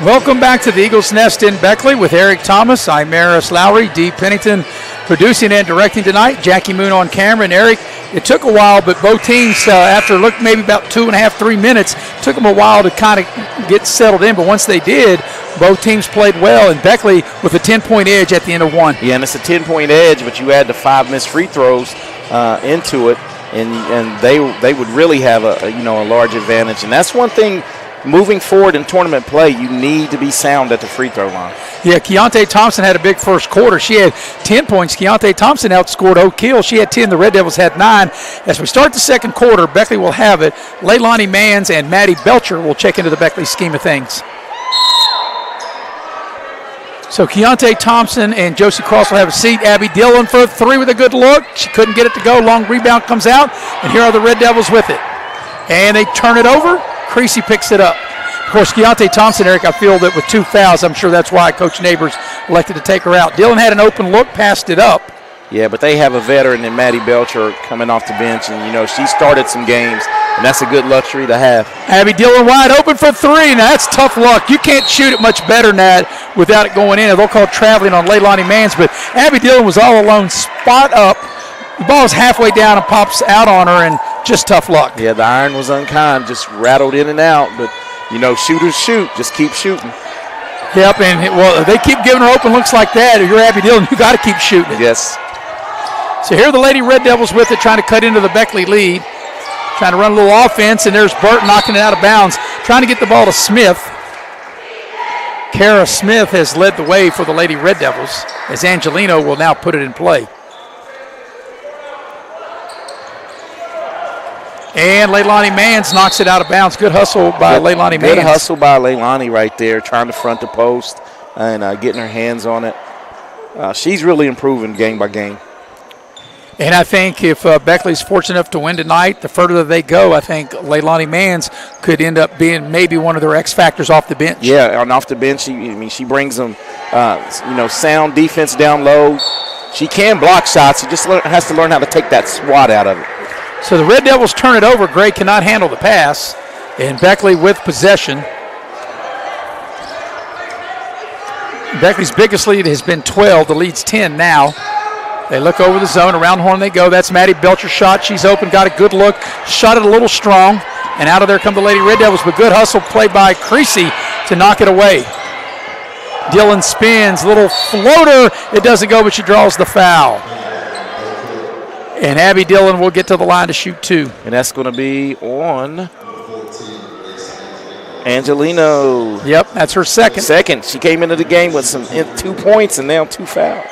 Welcome back to the Eagles Nest in Beckley with Eric Thomas. I'm Maris Lowry, Dee Pennington producing and directing tonight. Jackie Moon on camera. And Eric, it took a while, but both teams, after maybe about 2.5, 3 minutes, took them a while to kind of get settled in. But once they did, both teams played well, and Beckley with a 10-point edge at the end of one. Yeah, and it's a 10-point edge, but you add the 5 missed free throws into it, and they would really have a large advantage. And that's one thing. Moving forward in tournament play, you need to be sound at the free throw line. Yeah, Keontae Thompson had a big first quarter. She had 10 points. Keontae Thompson outscored Oak Hill. She had 10. The Red Devils had 9. As we start the second quarter, Beckley will have it. Leilani Manns and Maddie Belcher will check into the Beckley scheme of things. So Keontae Thompson and Josie Cross will have a seat. Abby Dillon for 3 with a good look. She couldn't get it to go. Long rebound comes out, and here are the Red Devils with it. And they turn it over. Creasy picks it up. Of course, Keontae Thompson, Eric, I feel that with 2 fouls, I'm sure that's why Coach Neighbors elected to take her out. Dillon had an open look, passed it up. Yeah, but they have a veteran in Maddie Belcher coming off the bench, and, she started some games, and that's a good luxury to have. Abby Dillon wide open for 3. Now, that's tough luck. You can't shoot it much better than that without it going in. They'll call traveling on Leilani Manns, but Abby Dillon was all alone, spot up. The ball was halfway down and pops out on her, and just tough luck. Yeah, the iron was unkind, just rattled in and out, but, shooters shoot. Just keep shooting. Yep, and they keep giving her open looks like that. If you're Abby Dillon, you got to keep shooting it. Yes. So here are the Lady Red Devils with it, trying to cut into the Beckley lead. Trying to run a little offense, and there's Burt knocking it out of bounds. Trying to get the ball to Smith. Kara Smith has led the way for the Lady Red Devils, as Angelino will now put it in play. And Leilani Manns knocks it out of bounds. Good hustle by Leilani Manns. Good hustle by Leilani right there, trying to front the post and getting her hands on it. She's really improving game by game. And I think if Beckley's fortunate enough to win tonight, the further they go, I think Leilani Mans could end up being maybe one of their X factors off the bench. Yeah, and off the bench, she brings them, sound defense down low. She can block shots. She just has to learn how to take that swat out of it. So the Red Devils turn it over. Gray cannot handle the pass, and Beckley with possession. Beckley's biggest lead has been 12. The lead's 10 now. They look over the zone. Around the horn they go. That's Maddie Belcher's shot. She's open, got a good look. Shot it a little strong. And out of there come the Lady Red Devils. But good hustle play by Creasy to knock it away. Dillon spins. Little floater. It doesn't go, but she draws the foul. And Abby Dillon will get to the line to shoot 2. And that's going to be on Angelino. Yep, that's her second. She came into the game with 2 points and now 2 fouls.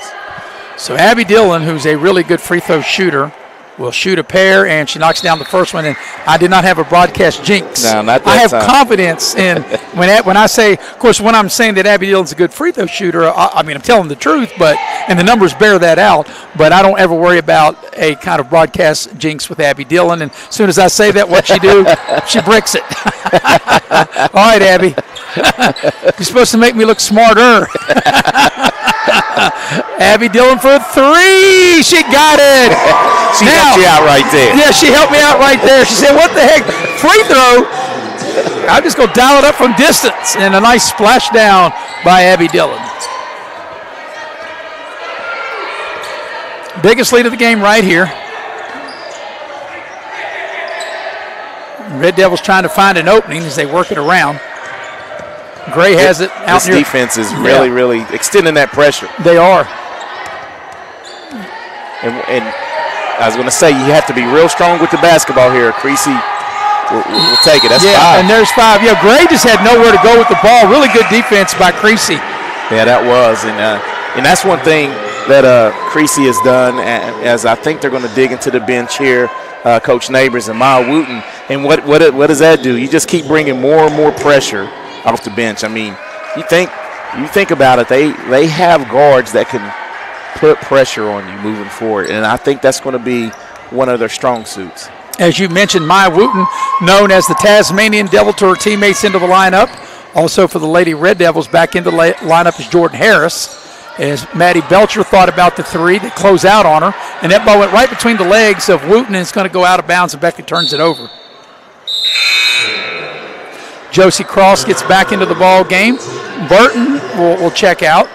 So Abby Dillon, who's a really good free throw shooter, will shoot a pair, and she knocks down the first one. And I did not have a broadcast jinx. No, not that I have time. confidence in when I say, of course, when I'm saying that Abby Dillon's a good free throw shooter, I'm telling the truth, and the numbers bear that out. But I don't ever worry about a kind of broadcast jinx with Abby Dillon. And as soon as I say that, what she do, she bricks it. All right, Abby. You're supposed to make me look smarter. Abby Dillon for 3. She got it. She helped you out right there. Yeah, she helped me out right there. She said, what the heck? Free throw? I'm just going to dial it up from distance. And a nice splash down by Abby Dillon. Biggest lead of the game right here. Red Devils trying to find an opening as they work it around. Gray has it out near. This defense is really extending that pressure. They are. And I was going to say, you have to be real strong with the basketball here. Creasy will take it. That's 5. And there's 5. Yeah, Gray just had nowhere to go with the ball. Really good defense by Creasy. Yeah, that was. And that's one thing that Creasy has done, as I think they're going to dig into the bench here, Coach Neighbors and Maya Wooten. And what does that do? You just keep bringing more and more pressure off the bench. I mean, you think about it, they have guards that can put pressure on you moving forward, and I think that's going to be one of their strong suits. As you mentioned, Maya Wooten, known as the Tasmanian Devil to her teammates into the lineup. Also for the Lady Red Devils, back into the lineup is Jordan Harris. As Maddie Belcher thought about the 3 to close out on her, and that ball went right between the legs of Wooten, and it's going to go out of bounds, and Beckley turns it over. Josie Cross gets back into the ball game. Burton will check out.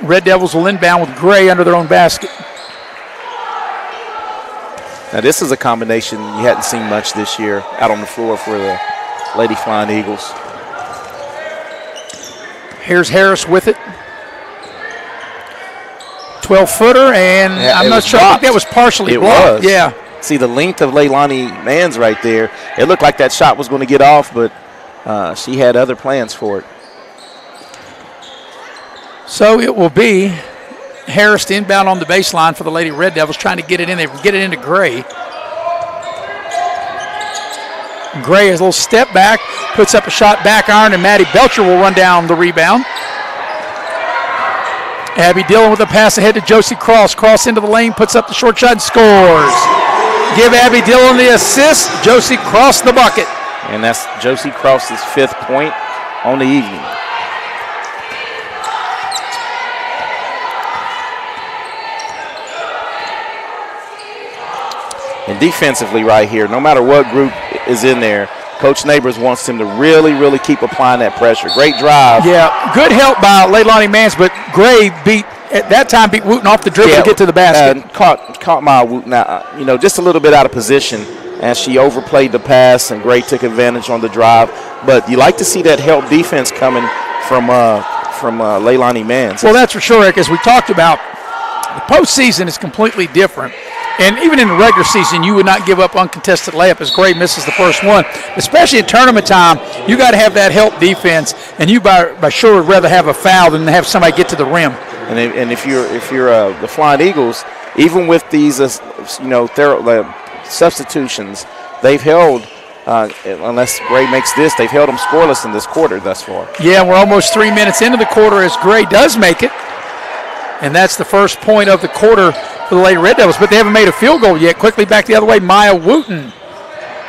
Red Devils will inbound with Gray under their own basket. Now this is a combination you hadn't seen much this year out on the floor for the Lady Flying Eagles. Here's Harris with it. 12-footer, and I'm not sure. I think that was partially blocked. Yeah. See the length of Leilani Mans right there. It looked like that shot was going to get off, but she had other plans for it. So it will be Harris to inbound on the baseline for the Lady Red Devils, trying to get it in. They get it into Gray. Gray has a little step back, puts up a shot back iron, and Maddie Belcher will run down the rebound. Abby Dillon with a pass ahead to Josie Cross. Cross into the lane, puts up the short shot, and scores. Give Abby Dillon the assist. Josie Cross the bucket. And that's Josie Cross's 5th point on the evening. And defensively right here, no matter what group is in there, Coach Neighbors wants them to really keep applying that pressure. Great drive. Yeah, good help by Leilani Mans, but Gray beat Wooten off the dribble to get to the basket. Caught Maya Wooten out, just a little bit out of position as she overplayed the pass, and Gray took advantage on the drive. But you like to see that help defense coming from Leilani Mans. Well, that's for sure, Eric. As we talked about, the postseason is completely different. And even in the regular season, you would not give up uncontested layup as Gray misses the first one. Especially in tournament time, you got to have that help defense, and you by sure would rather have a foul than have somebody get to the rim. And if you're the Flying Eagles, even with these substitutions, they've held. Unless Gray makes this, they've held them scoreless in this quarter thus far. Yeah, we're almost 3 minutes into the quarter as Gray does make it. And that's the first point of the quarter for the Lady Red Devils, but they haven't made a field goal yet. Quickly back the other way, Maya Wooten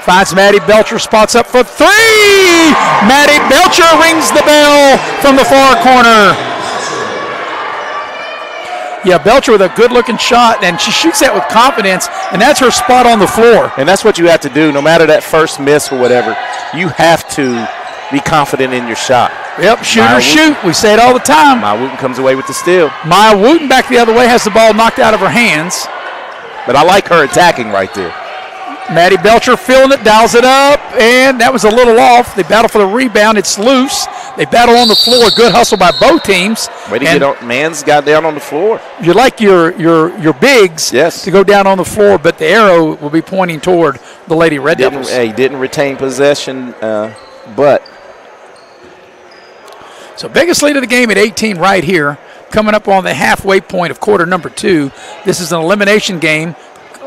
finds Maddie Belcher, spots up for three. Maddie Belcher rings the bell from the far corner. Yeah, Belcher with a good-looking shot, and she shoots that with confidence, and that's her spot on the floor. And that's what you have to do, no matter that first miss or whatever. You have to be confident in your shot. Yep, shoot or shoot. We say it all the time. Maya Wooten comes away with the steal. Maya Wooten back the other way has the ball knocked out of her hands. But I like her attacking right there. Maddie Belcher feeling it, dials it up, and that was a little off. They battle for the rebound. It's loose. They battle on the floor. Good hustle by both teams. Way to get on. Man's got down on the floor. You like your bigs to go down on the floor, but the arrow will be pointing toward the Lady Red Devils. He didn't retain possession, but. So biggest lead of the game at 18 right here. Coming up on the halfway point of quarter number 2. This is an elimination game.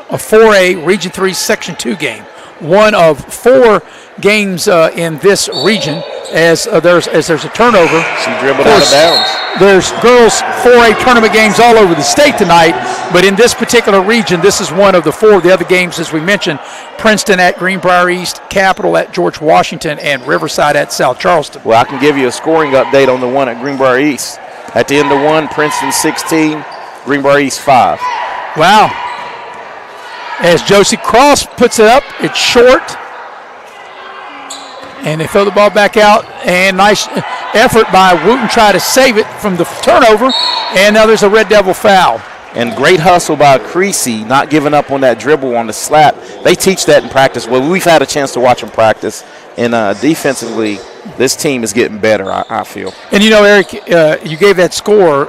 A 4A Region 3 Section 2 game. One of 4 games in this region as there's a turnover. She dribbled out of bounds. There's girls 4A tournament games all over the state tonight, but in this particular region, this is one of the 4. The other games, as we mentioned, Princeton at Greenbrier East, Capital at George Washington, and Riverside at South Charleston. Well, I can give you a scoring update on the one at Greenbrier East. At the end of one, Princeton 16, Greenbrier East 5. Wow. As Josie Cross puts it up, it's short. And they throw the ball back out. And nice effort by Wooten, try to save it from the turnover. And now there's a Red Devil foul. And great hustle by Creasy, not giving up on that dribble on the slap. They teach that in practice. Well, we've had a chance to watch them practice. And defensively, this team is getting better, I feel. And, you know, Eric, you gave that score,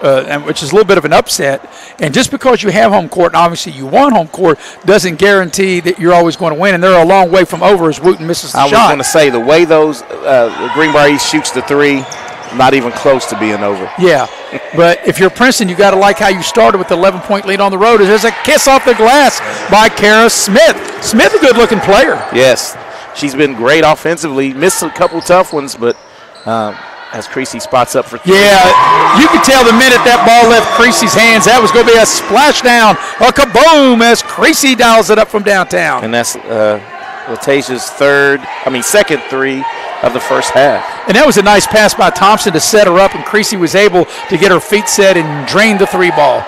which is a little bit of an upset. And just because you have home court, and obviously you won home court, doesn't guarantee that you're always going to win. And they're a long way from over as Wooten misses the shot. I was going to say, the way those Greenbrier East shoots the three, not even close to being over. Yeah, but if you're Princeton, you got to like how you started with the 11-point lead on the road. There's a kiss off the glass by Kara Smith. Smith, a good-looking player. Yes. She's been great offensively. Missed a couple tough ones, but as Creasy spots up for three. Yeah, you could tell the minute that ball left Creasy's hands, that was going to be a splashdown, a kaboom, as Creasy dials it up from downtown. And that's Latasia's second three of the first half. And that was a nice pass by Thompson to set her up, and Creasy was able to get her feet set and drain the three ball.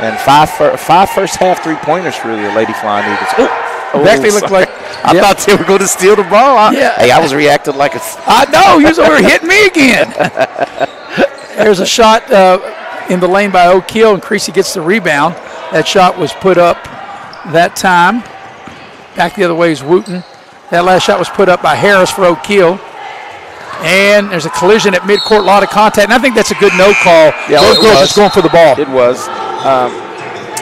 And five first half three-pointers for the Lady Flying Eagles. Beckley looked like I thought they were going to steal the ball. Hey, I was reacting like a. I know, he was over hitting me again. There's a shot in the lane by O'Keel, and Creasy gets the rebound. That shot was put up that time. Back the other way is Wooten. That last shot was put up by Harris for O'Keel. And there's a collision at midcourt, a lot of contact. And I think that's a good no call. Yeah, those girls just going for the ball. It was.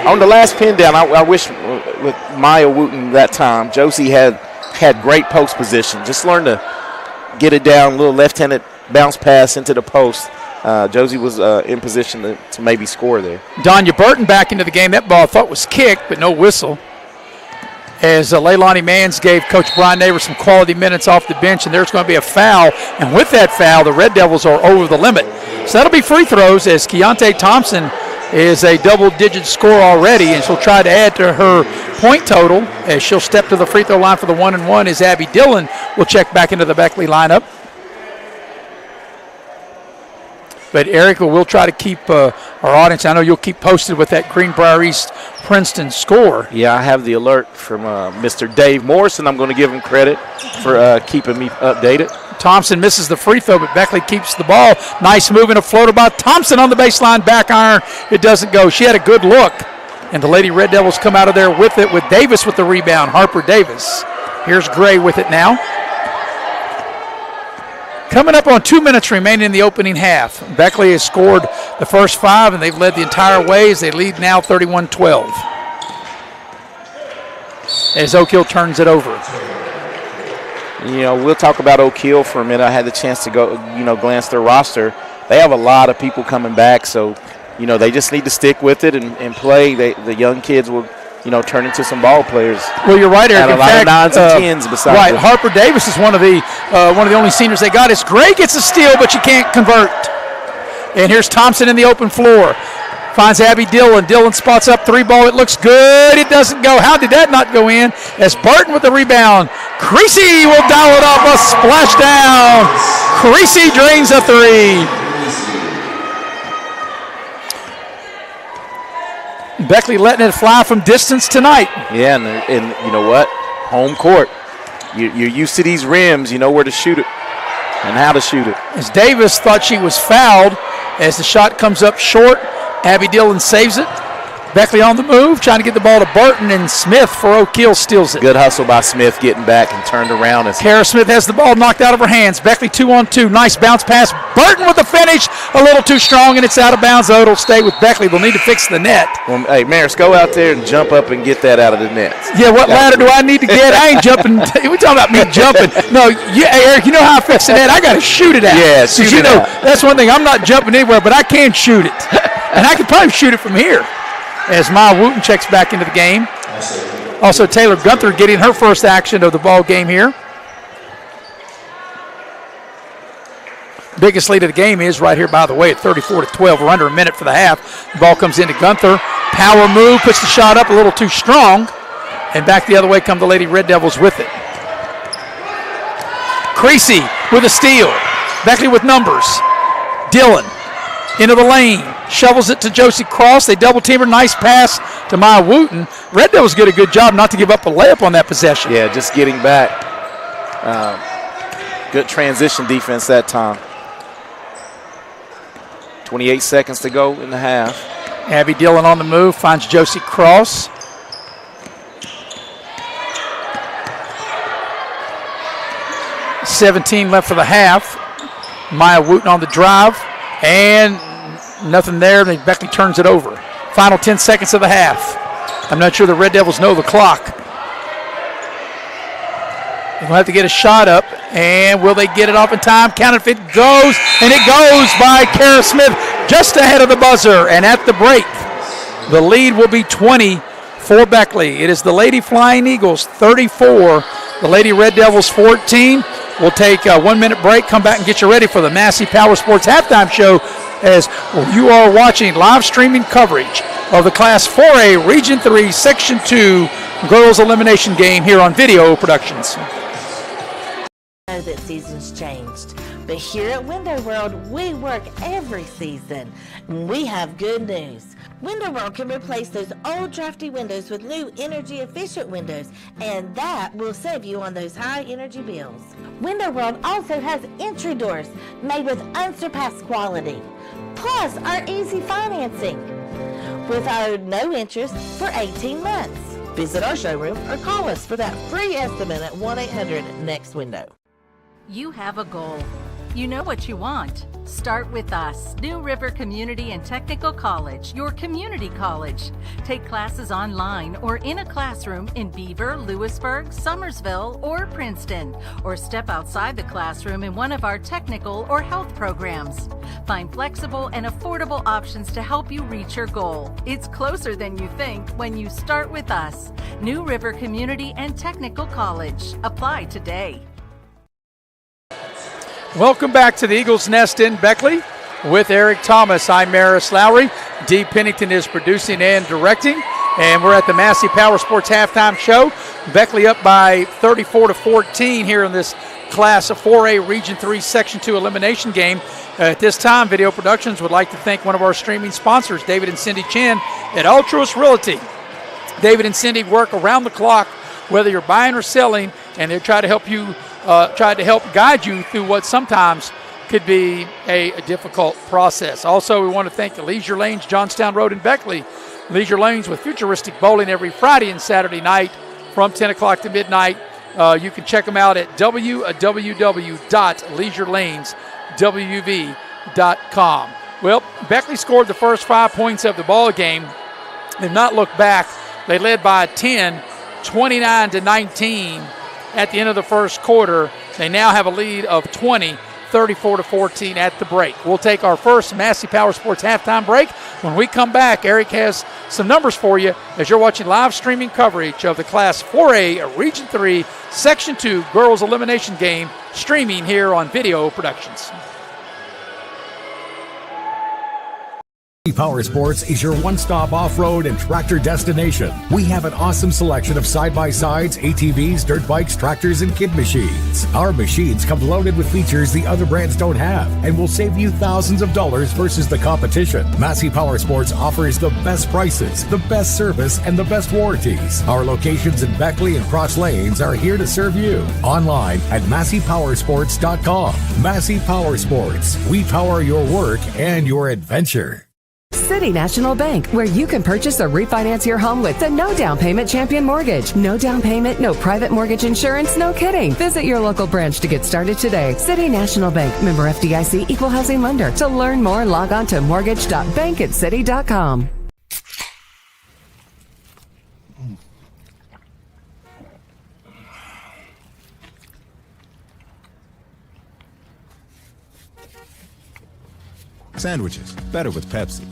On the last pin down, I wish with Maya Wooten that time, Josie had great post position. Just learned to get it down, a little left-handed bounce pass into the post. Josie was in position to maybe score there. Donya Burton back into the game. That ball I thought was kicked, but no whistle. As Leilani Mans gave Coach Brian Neighbor some quality minutes off the bench, and there's going to be a foul. And with that foul, the Red Devils are over the limit. So that'll be free throws as Keontae Thompson is a double-digit score already, and she'll try to add to her point total as she'll step to the free throw line for the 1-and-1 as Abby Dillon will check back into the Beckley lineup. But Erica will try to keep our audience. I know you'll keep posted with that Greenbrier East Princeton score. Yeah, I have the alert from Mr. Dave Morrison. I'm going to give him credit for keeping me updated. Thompson misses the free throw, but Beckley keeps the ball. Nice move and a floater by Thompson on the baseline, back iron. It doesn't go. She had a good look, and the Lady Red Devils come out of there with it, with Davis with the rebound, Harper Davis. Here's Gray with it now. Coming up on 2 minutes remaining in the opening half. Beckley has scored the first 5, and they've led the entire way as they lead now 31-12. As O'Keel turns it over. You know, we'll talk about O'Keel for a minute. I had the chance to go, glance their roster. They have a lot of people coming back, so, they just need to stick with it and play. The young kids will, turn into some ball players. Well, you're right, Eric. And a lot of 9s and 10s besides. Right, Harper Davis is one of the only seniors they got. It's Gray gets a steal, but you can't convert. And here's Thompson in the open floor. Finds Abby Dillon. Dillon spots up 3 ball. It looks good. It doesn't go. How did that not go in? As Burton with the rebound. Creasy will dial it up. A splashdown. Creasy drains a 3. Beckley letting it fly from distance tonight. Yeah, and you know what? Home court. You're used to these rims. You know where to shoot it and how to shoot it. As Davis thought she was fouled as the shot comes up short. Abby Dillon saves it. Beckley on the move, trying to get the ball to Burton, and Smith for O'Keel steals it. Good hustle by Smith getting back and turned around. Kara Smith has the ball knocked out of her hands. Beckley 2-on-2. Nice bounce pass. Burton with the finish. A little too strong, and it's out of bounds. Oh, it'll stay with Beckley. They'll need to fix the net. Well, hey, Maris, go out there and jump up and get that out of the net. Yeah, what ladder do I need to get? I ain't jumping. We're talking about me jumping. No, Eric, you know how I fix the net? I got to shoot it out. Yeah, shoot it out. That's one thing. I'm not jumping anywhere, but I can shoot it. And I can probably shoot it from here. As Maya Wooten checks back into the game. Also, Taylor Gunther getting her first action of the ball game here. Biggest lead of the game is right here, by the way, at 34-12. We're under a minute for the half. The ball comes into Gunther. Power move, puts the shot up a little too strong. And back the other way come the Lady Red Devils with it. Creasy with a steal. Beckley with numbers. Dillon into the lane. Shovels it to Josie Cross. They double team her. Nice pass to Maya Wooten. Red Devils did a good job not to give up a layup on that possession. Yeah, just getting back. Good transition defense that time. 28 seconds to go in the half. Abby Dillon on the move. Finds Josie Cross. $17 left for the half. Maya Wooten on the drive. And nothing there. Then Beckley turns it over. Final 10 seconds of the half. I'm not sure the Red Devils know the clock. They're going to have to get a shot up. And will they get it off in time? Count if it goes. And it goes by Kara Smith just ahead of the buzzer. And at the break, the lead will be 20 for Beckley. It is the Lady Flying Eagles 34. The Lady Red Devils 14. We'll take a 1-minute break, come back and get you ready for the Massey Power Sports halftime show as you are watching live streaming coverage of the Class 4A Region 3 Section 2 Girls Elimination Game here on Video Productions. I know that seasons changed, but here at Window World, we work every season. We have good news. Window World can replace those old drafty windows with new energy efficient windows, and that will save you on those high energy bills. Window World also has entry doors made with unsurpassed quality, plus our easy financing with our no interest for 18 months. Visit our showroom or call us for that free estimate at 1-800-NEXT-WINDOW. You have a goal. You know what you want. Start with us, New River Community and Technical College, your community college. Take classes online or in a classroom in Beaver, Lewisburg, Summersville, or Princeton, or step outside the classroom in one of our technical or health programs. Find flexible and affordable options to help you reach your goal. It's closer than you think when you start with us, New River Community and Technical College. Apply today. Welcome back to the Eagles Nest in Beckley with Eric Thomas. I'm Maris Lowry. Dee Pennington is producing and directing. And we're at the Massey Power Sports halftime show. Beckley up by 34-14 here in this Class 4A Region 3 Section 2 elimination game. At this time, Video Productions would like to thank one of our streaming sponsors, David and Cindy Chin at Altruist Realty. David and Cindy work around the clock, whether you're buying or selling, and they try to help you tried to help guide you through what sometimes could be a difficult process. Also, we want to thank the Leisure Lanes, Johnstown Road in Beckley. Leisure Lanes with futuristic bowling every Friday and Saturday night from 10 o'clock to midnight. You can check them out at www.leisurelaneswv.com. Well, Beckley scored the first 5 points of the ball game. They've not looked back. They led by 10, 29-19. At the end of the first quarter. They now have a lead of 20, 34-14 at the break. We'll take our first Massey Power Sports halftime break. When we come back, Eric has some numbers for you as you're watching live streaming coverage of the Class 4A Region 3 Section 2 Girls Elimination Game streaming here on Video Productions. Power Sports is your one-stop off-road and tractor destination. We have an awesome selection of side-by-sides, ATVs, dirt bikes, tractors, and kid machines. Our machines come loaded with features the other brands don't have and will save you thousands of dollars versus the competition. Massey Power Sports offers the best prices, the best service, and the best warranties. Our locations in Beckley and Cross Lanes are here to serve you. Online at MasseyPowersports.com. Massey Power Sports. We power your work and your adventure. City National Bank, where you can purchase or refinance your home with the no down payment champion mortgage. No down payment, no private mortgage insurance, no kidding. Visit your local branch to get started today. City National Bank, member FDIC, equal housing lender. To learn more, log on to mortgage.bankatcity.com. Sandwiches, better with Pepsi.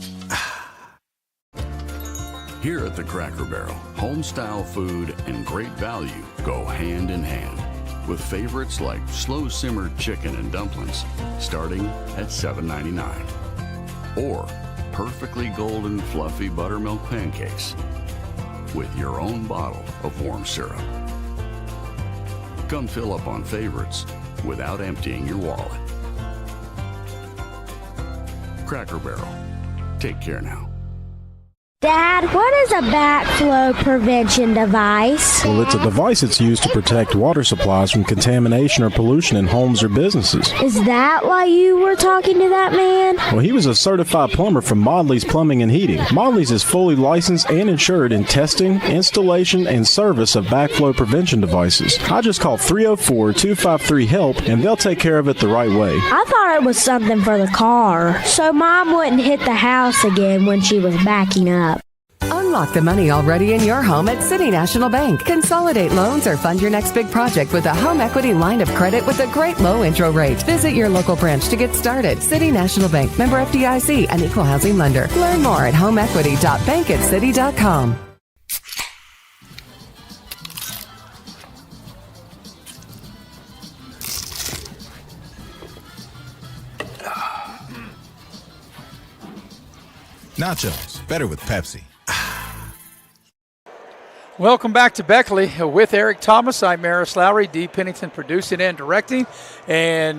Here at the Cracker Barrel, home-style food and great value go hand in hand, with favorites like slow-simmered chicken and dumplings starting at $7.99, or perfectly golden fluffy buttermilk pancakes with your own bottle of warm syrup. Come fill up on favorites without emptying your wallet. Cracker Barrel. Take care now. Dad, what is a backflow prevention device? Well, it's a device that's used to protect water supplies from contamination or pollution in homes or businesses. Is that why you were talking to that man? Well, he was a certified plumber from Modley's Plumbing and Heating. Modley's is fully licensed and insured in testing, installation, and service of backflow prevention devices. I just call 304-253-HELP, and they'll take care of it the right way. I thought it was something for the car, so Mom wouldn't hit the house again when she was backing up. Unlock the money already in your home at City National Bank. Consolidate loans or fund your next big project with a home equity line of credit with a great low intro rate. Visit your local branch to get started. City National Bank, member FDIC, an equal housing lender. Learn more at homeequity.bankatcity.com. Nachos, better with Pepsi. Welcome back to Beckley with Eric Thomas. I'm Maris Lowry, Dee Pennington producing and directing, and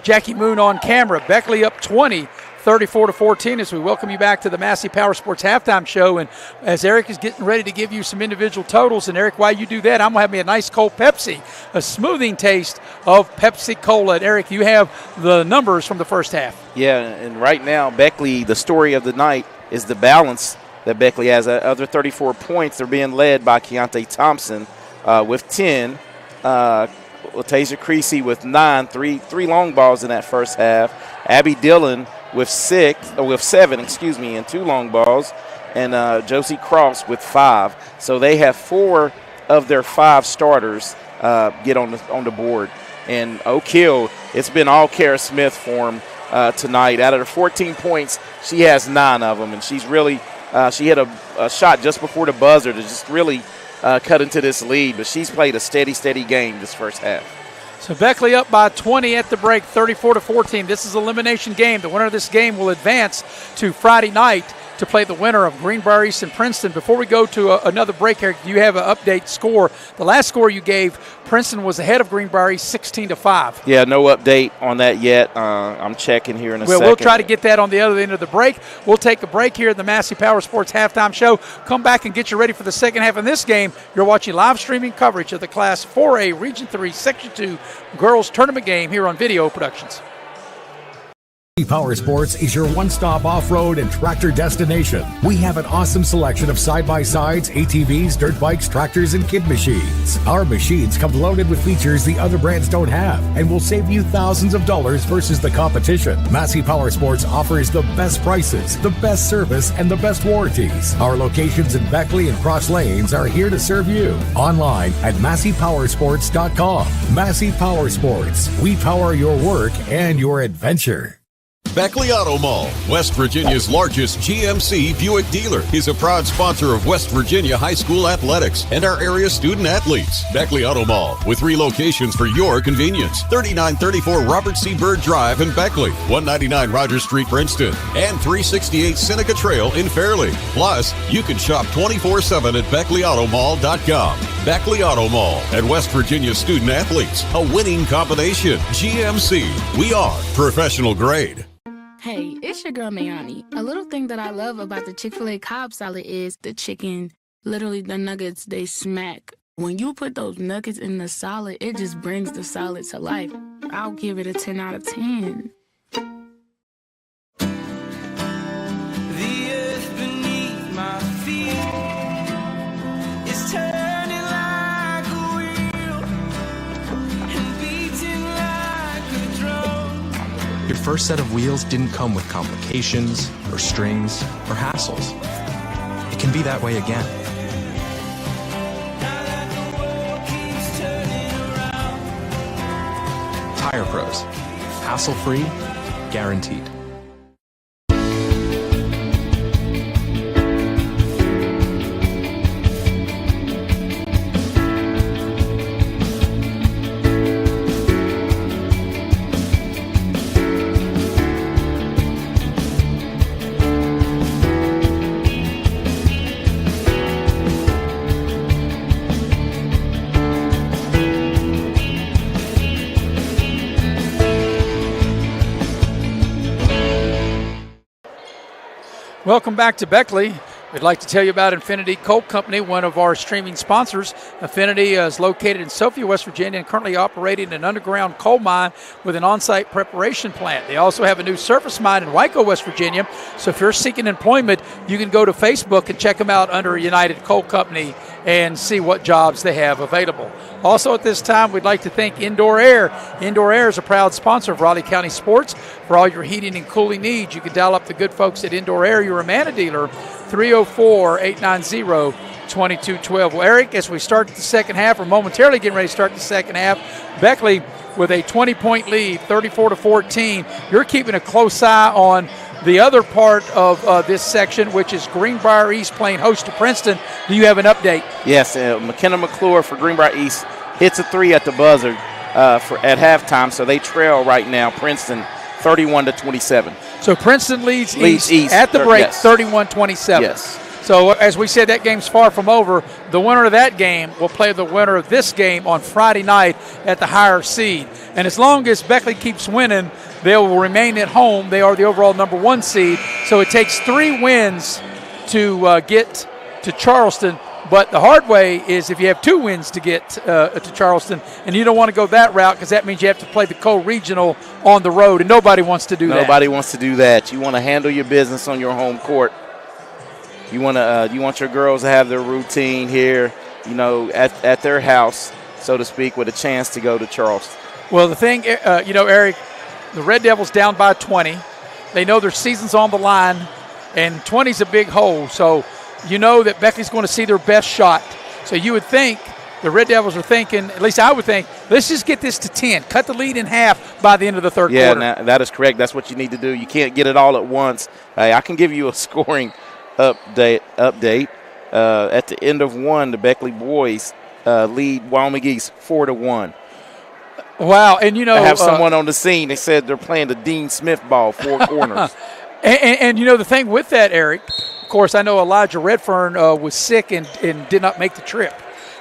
Jackie Moon on camera. Beckley up 20, 34-14 as we welcome you back to the Massey Power Sports halftime show. And as Eric is getting ready to give you some individual totals, and Eric, while you do that, I'm going to have me a nice cold Pepsi, a smoothing taste of Pepsi Cola. And Eric, you have the numbers from the first half. Yeah, and right now, Beckley, the story of the night is the balance that Beckley has. Other 34 points, they're being led by Keontae Thompson with 10. Tasia Creasy with 9, three long balls in that first half. Abby Dillon with 7, and 2 long balls. And Josie Cross with 5. So they have 4 of their 5 starters get on the board. And Oak Hill, it's been all Kara Smith for them tonight. Out of the 14 points, she has 9 of them, and she's really she hit a shot just before the buzzer to just really cut into this lead, but she's played a steady game this first half. So Beckley up by 20 at the break, 34-14. This is an elimination game. The winner of this game will advance to Friday night to play the winner of Greenbrier East and Princeton. Before we go to another break here, you have an update score. The last score you gave, Princeton was ahead of Greenbrier East 16-5. Yeah, no update on that yet. I'm checking here in a second. We'll try to get that on the other end of the break. We'll take a break here at the Massey Power Sports halftime show. Come back and get you ready for the second half of this game. You're watching live streaming coverage of the Class 4A Region 3 Section 2 girls tournament game here on Video Productions. Power Sports is your one-stop off-road and tractor destination. We have an awesome selection of side-by-sides, ATVs, dirt bikes, tractors, and kid machines. Our machines come loaded with features the other brands don't have and will save you thousands of dollars versus the competition. Massey Power Sports offers the best prices, the best service, and the best warranties. Our locations in Beckley and Cross Lanes are here to serve you. Online at MasseyPowersports.com. Massey Power Sports. We power your work and your adventure. Beckley Auto Mall, West Virginia's largest GMC Buick dealer, is a proud sponsor of West Virginia high school athletics and our area student athletes. Beckley Auto Mall, with 3 locations for your convenience: 3934 Robert C. Byrd Drive in Beckley, 199 Rogers Street, Princeton, and 368 Seneca Trail in Fairleigh. Plus, you can shop 24/7 at BeckleyAutomall.com. Beckley Auto Mall and West Virginia student athletes, a winning combination. GMC, we are professional grade. Hey, it's your girl Mayani. A little thing that I love about the Chick-fil-A Cobb salad is the chicken, literally the nuggets, they smack. When you put those nuggets in the salad, it just brings the salad to life. I'll give it a 10 out of 10. The earth beneath my feet is turning like a wheel and beating like a drum. Your first set of wheels didn't come with complications or strings or hassles. It can be that way again. Tire Pros. Hassle-free, guaranteed. Welcome back to Beckley. We'd like to tell you about Infinity Coal Company, one of our streaming sponsors. Infinity is located in Sophia, West Virginia, and currently operating an underground coal mine with an on-site preparation plant. They also have a new surface mine in Waco, West Virginia. So if you're seeking employment, you can go to Facebook and check them out under United Coal Company and see what jobs they have available. Also at this time, we'd like to thank Indoor Air. Indoor Air is a proud sponsor of Raleigh County Sports. For all your heating and cooling needs, you can dial up the good folks at Indoor Air, your Amana dealer, 304-890-2212. Well, Eric, as we start the second half, we're momentarily getting ready to start the second half. Beckley with a 20-point lead, 34-14. You're keeping a close eye on the other part of this section, which is Greenbrier East playing host to Princeton. Do you have an update? Yes, McKenna McClure for Greenbrier East hits a 3 at the buzzer at halftime, so they trail right now, Princeton, 31-27. So Princeton leads East at the break, yes. 31-27. Yes. So as we said, that game's far from over. The winner of that game will play the winner of this game on Friday night at the higher seed. And as long as Beckley keeps winning, they will remain at home. They are the overall number 1 seed. So it takes 3 wins to get to Charleston. But the hard way is if you have 2 wins to get to Charleston, and you don't want to go that route because that means you have to play the co-regional on the road, and nobody wants to do that. Nobody wants to do that. You want to handle your business on your home court. You want your girls to have their routine here, at their house, so to speak, with a chance to go to Charleston. Well, the thing, Eric, the Red Devils down by 20. They know their season's on the line, and 20's a big hole. So you know that Beckley's going to see their best shot. So you would think the Red Devils are thinking, at least I would think, let's just get this to 10. Cut the lead in half by the end of the third quarter. Yeah, that is correct. That's what you need to do. You can't get it all at once. I can give you a scoring update. At the end of 1, the Beckley boys lead Wyoming East 4-1. Wow, and I have someone on the scene. They said they're playing the Dean Smith ball, 4 corners. And the thing with that, Eric, of course, I know Elijah Redfern was sick and did not make the trip.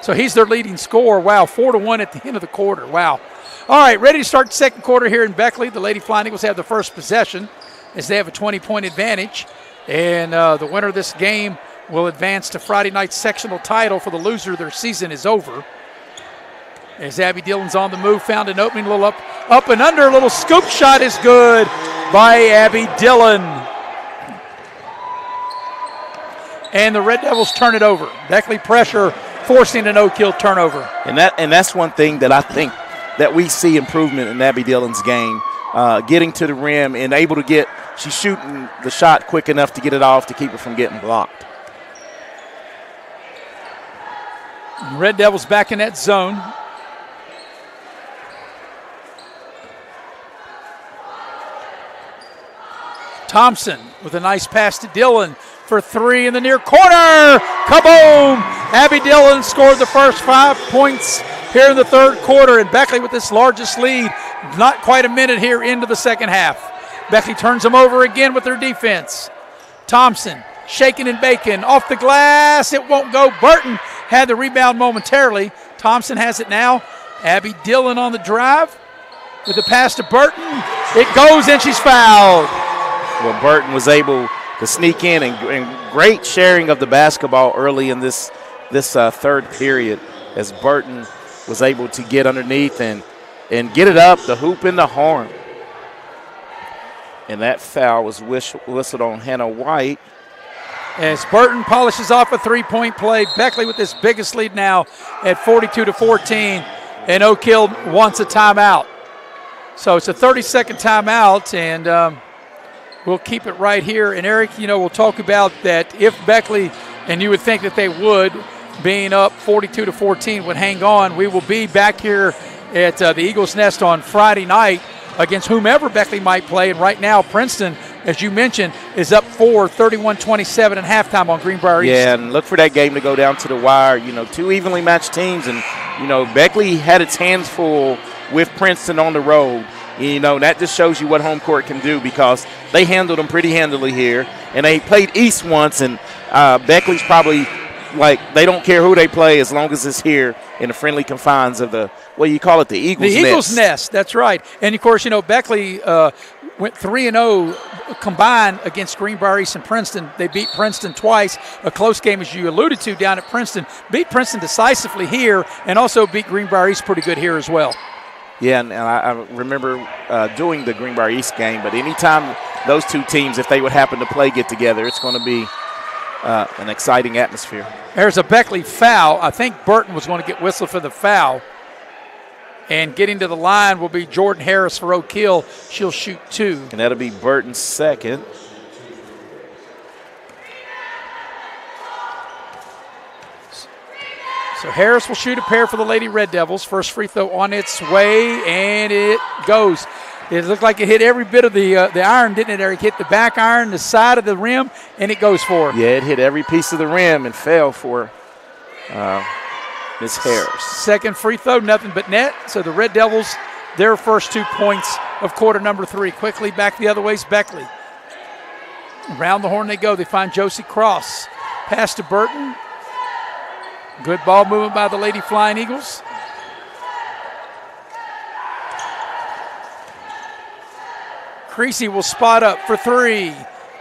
So he's their leading scorer. Wow, 4-1 at the end of the quarter. Wow. All right, ready to start the second quarter here in Beckley. The Lady Flying Eagles have the first possession as they have a 20-point advantage. And the winner of this game will advance to Friday night's sectional title. For the loser, their season is over. As Abby Dillon's on the move, found an opening, a little up and under, a little scoop shot is good by Abby Dillon. And the Red Devils turn it over. Beckley pressure, forcing a no-kill turnover. And that's one thing that I think that we see improvement in Abby Dillon's game, getting to the rim and able to get, she's shooting the shot quick enough to get it off to keep it from getting blocked. Red Devils back in that zone. Thompson with a nice pass to Dillon for three in the near corner. Kaboom! Abby Dillon scored the first 5 points here in the third quarter, and Beckley with this largest lead. Not quite a minute here into the second half. Beckley turns them over again with their defense. Thompson shaking and baking off the glass. It won't go. Burton had the rebound momentarily. Thompson has it now. Abby Dillon on the drive with the pass to Burton. It goes, and she's fouled. Well, Burton was able to sneak in, and great sharing of the basketball early in this third period, as Burton was able to get underneath and get it up, the hoop and the horn. And that foul was whistled on Hannah White. As Burton polishes off a three-point play, Beckley with this biggest lead now at 42-14, and Oak Hill wants a timeout. So it's a 30-second timeout, and we'll keep it right here. And Eric, we'll talk about that if Beckley, and you would think that they would, being up 42-14, would hang on. We will be back here at the Eagles Nest on Friday night against whomever Beckley might play. And right now, Princeton, as you mentioned, is up 31-27 at halftime on Greenbrier East. Yeah, and look for that game to go down to the wire. Two evenly matched teams, and Beckley had its hands full with Princeton on the road. That just shows you what home court can do, because they handled them pretty handily here, and they played East once, and Beckley's probably they don't care who they play as long as it's here in the friendly confines of the Eagles Nest. The Eagles Nest, that's right. And of course, Beckley went 3-0 combined against Greenbrier East and Princeton. They beat Princeton twice. A close game, as you alluded to, down at Princeton. Beat Princeton decisively here, and also beat Greenbrier East pretty good here as well. Yeah, and I remember doing the Greenbrier East game, but anytime those two teams, if they would happen to get together, it's going to be an exciting atmosphere. There's a Beckley foul. I think Burton was going to get whistled for the foul. And getting to the line will be Jordan Harris for Oak Hill. She'll shoot 2. And that'll be Burton's second. So Harris will shoot a pair for the Lady Red Devils. First free throw on its way, and it goes. It looked like it hit every bit of the iron, didn't it, Eric? Hit the back iron, the side of the rim, and it goes for her. Yeah, it hit every piece of the rim and fell for Miss Harris. Second free throw, nothing but net. So the Red Devils, their first 2 points of quarter number 3. Quickly back the other way is Beckley. Around the horn they go. They find Josie Cross. Pass to Burton. Good ball movement by the Lady Flying Eagles. Creasy will spot up for 3.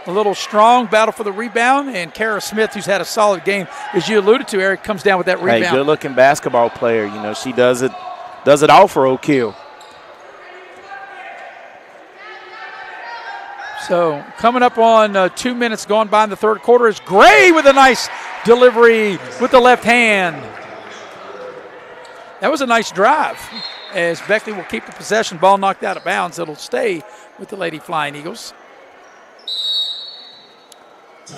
A little strong battle for the rebound, and Kara Smith, who's had a solid game, as you alluded to, Eric, comes down with that rebound. Hey, good-looking basketball player. She does it all for Oak Hill. So coming up on 2 minutes gone by in the third quarter is Gray with a nice delivery with the left hand. That was a nice drive, as Beckley will keep the possession. Ball knocked out of bounds. It'll stay with the Lady Flying Eagles.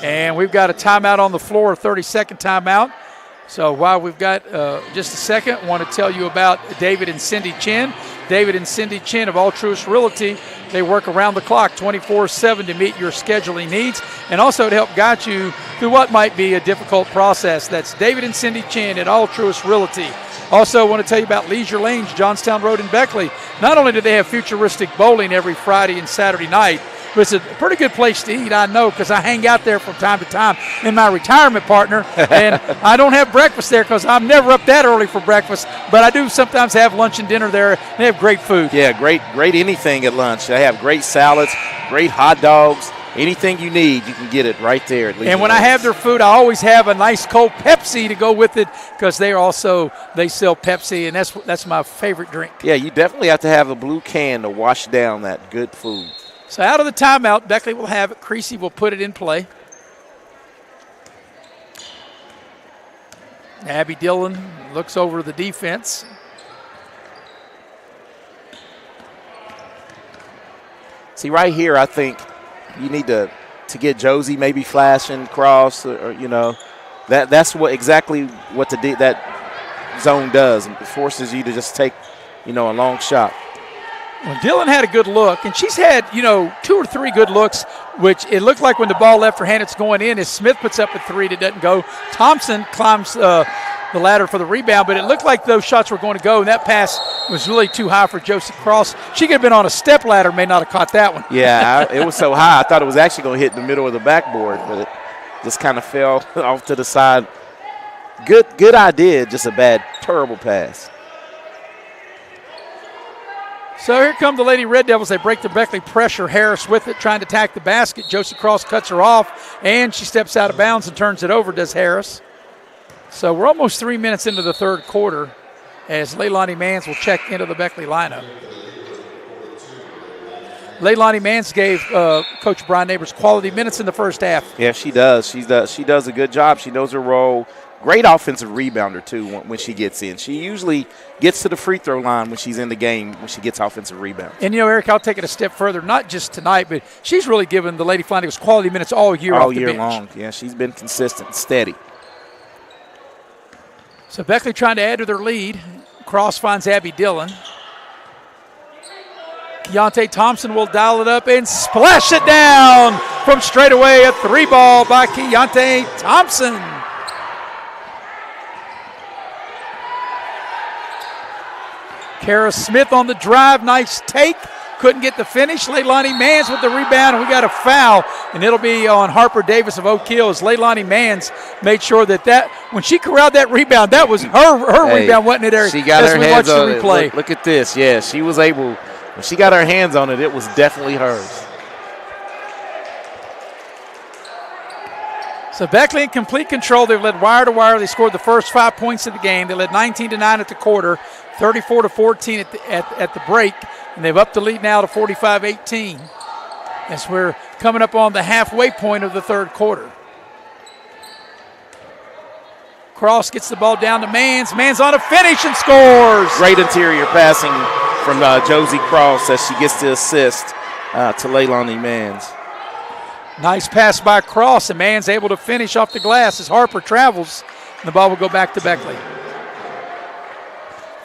And we've got a timeout on the floor, a 30-second timeout. So while we've got just a second, I want to tell you about David and Cindy Chin. David and Cindy Chin of All Truist Realty. They work around the clock 24/7 to meet your scheduling needs and also to help guide you through what might be a difficult process. That's David and Cindy Chin at All Truist Realty. Also want to tell you about Leisure Lanes, Johnstown Road in Beckley. Not only do they have futuristic bowling every Friday and Saturday night, but it's a pretty good place to eat, I know, because I hang out there from time to time in my retirement partner. And I don't have breakfast there because I'm never up that early for breakfast, but I do sometimes have lunch and dinner there. They have great food. Yeah, great anything at lunch. They have great salads, great hot dogs. Anything you need, you can get it right there at Leisure And when Lanes. I have their food, I always have a nice cold Pepsi to go with it because they sell Pepsi, and that's my favorite drink. Yeah, you definitely have to have a blue can to wash down that good food. So out of the timeout, Beckley will have it. Creasy will put it in play. Abby Dillon looks over the defense. See, right here, I think you need to get Josie maybe flashing cross, or that's exactly what that zone does. It forces you to just take, a long shot. Well, Dillon had a good look, and she's had, 2 or 3 good looks which it looked like when the ball left her hand, it's going in. As Smith puts up a three that doesn't go, Thompson climbs the ladder for the rebound, but it looked like those shots were going to go, and that pass was really too high for Josie Cross. She could have been on a step ladder, may not have caught that one. Yeah, it was so high. I thought it was actually going to hit the middle of the backboard, but it just kind of fell off to the side. Good idea, just a bad, terrible pass. So here come the Lady Red Devils. They break the Beckley pressure. Harris with it, trying to attack the basket. Josie Cross cuts her off, and she steps out of bounds and turns it over, does Harris. So we're almost 3 minutes into the third quarter as Leilani Mans will check into the Beckley lineup. Leilani Mans gave Coach Brian Neighbors quality minutes in the first half. Yeah, she does. She does a good job. She knows her role. Great offensive rebounder, too, when she gets in. She usually gets to the free throw line when she's in the game, when she gets offensive rebounds. And, Eric, I'll take it a step further, not just tonight, but she's really given the Lady Flying Eagles quality minutes all year off the bench. All year long. Yeah, she's been consistent, steady. So Beckley trying to add to their lead. Cross finds Abby Dillon. Keontae Thompson will dial it up and splash it down from straight away. A three ball by Keontae Thompson. Kara Smith on the drive. Nice take. Couldn't get the finish. Leilani Mans with the rebound, and we got a foul, and it'll be on Harper Davis of Oak Hill as Leilani Mans made sure that when she corralled that rebound, that was her rebound, wasn't it, Eric? She got her hands on it. Look at this. Yeah, she was able. When she got her hands on it, it was definitely hers. So Beckley in complete control. They've led wire to wire. They scored the first 5 points of the game. They led 19-9 at the quarter, 34-14 at the break, and they've upped the lead now to 45-18 as we're coming up on the halfway point of the third quarter. Cross gets the ball down to Mans. Mans on a finish and scores. Great interior passing from Josie Cross as she gets the assist to Leilani Mans. Nice pass by Cross, and Mans able to finish off the glass as Harper travels, and the ball will go back to Beckley.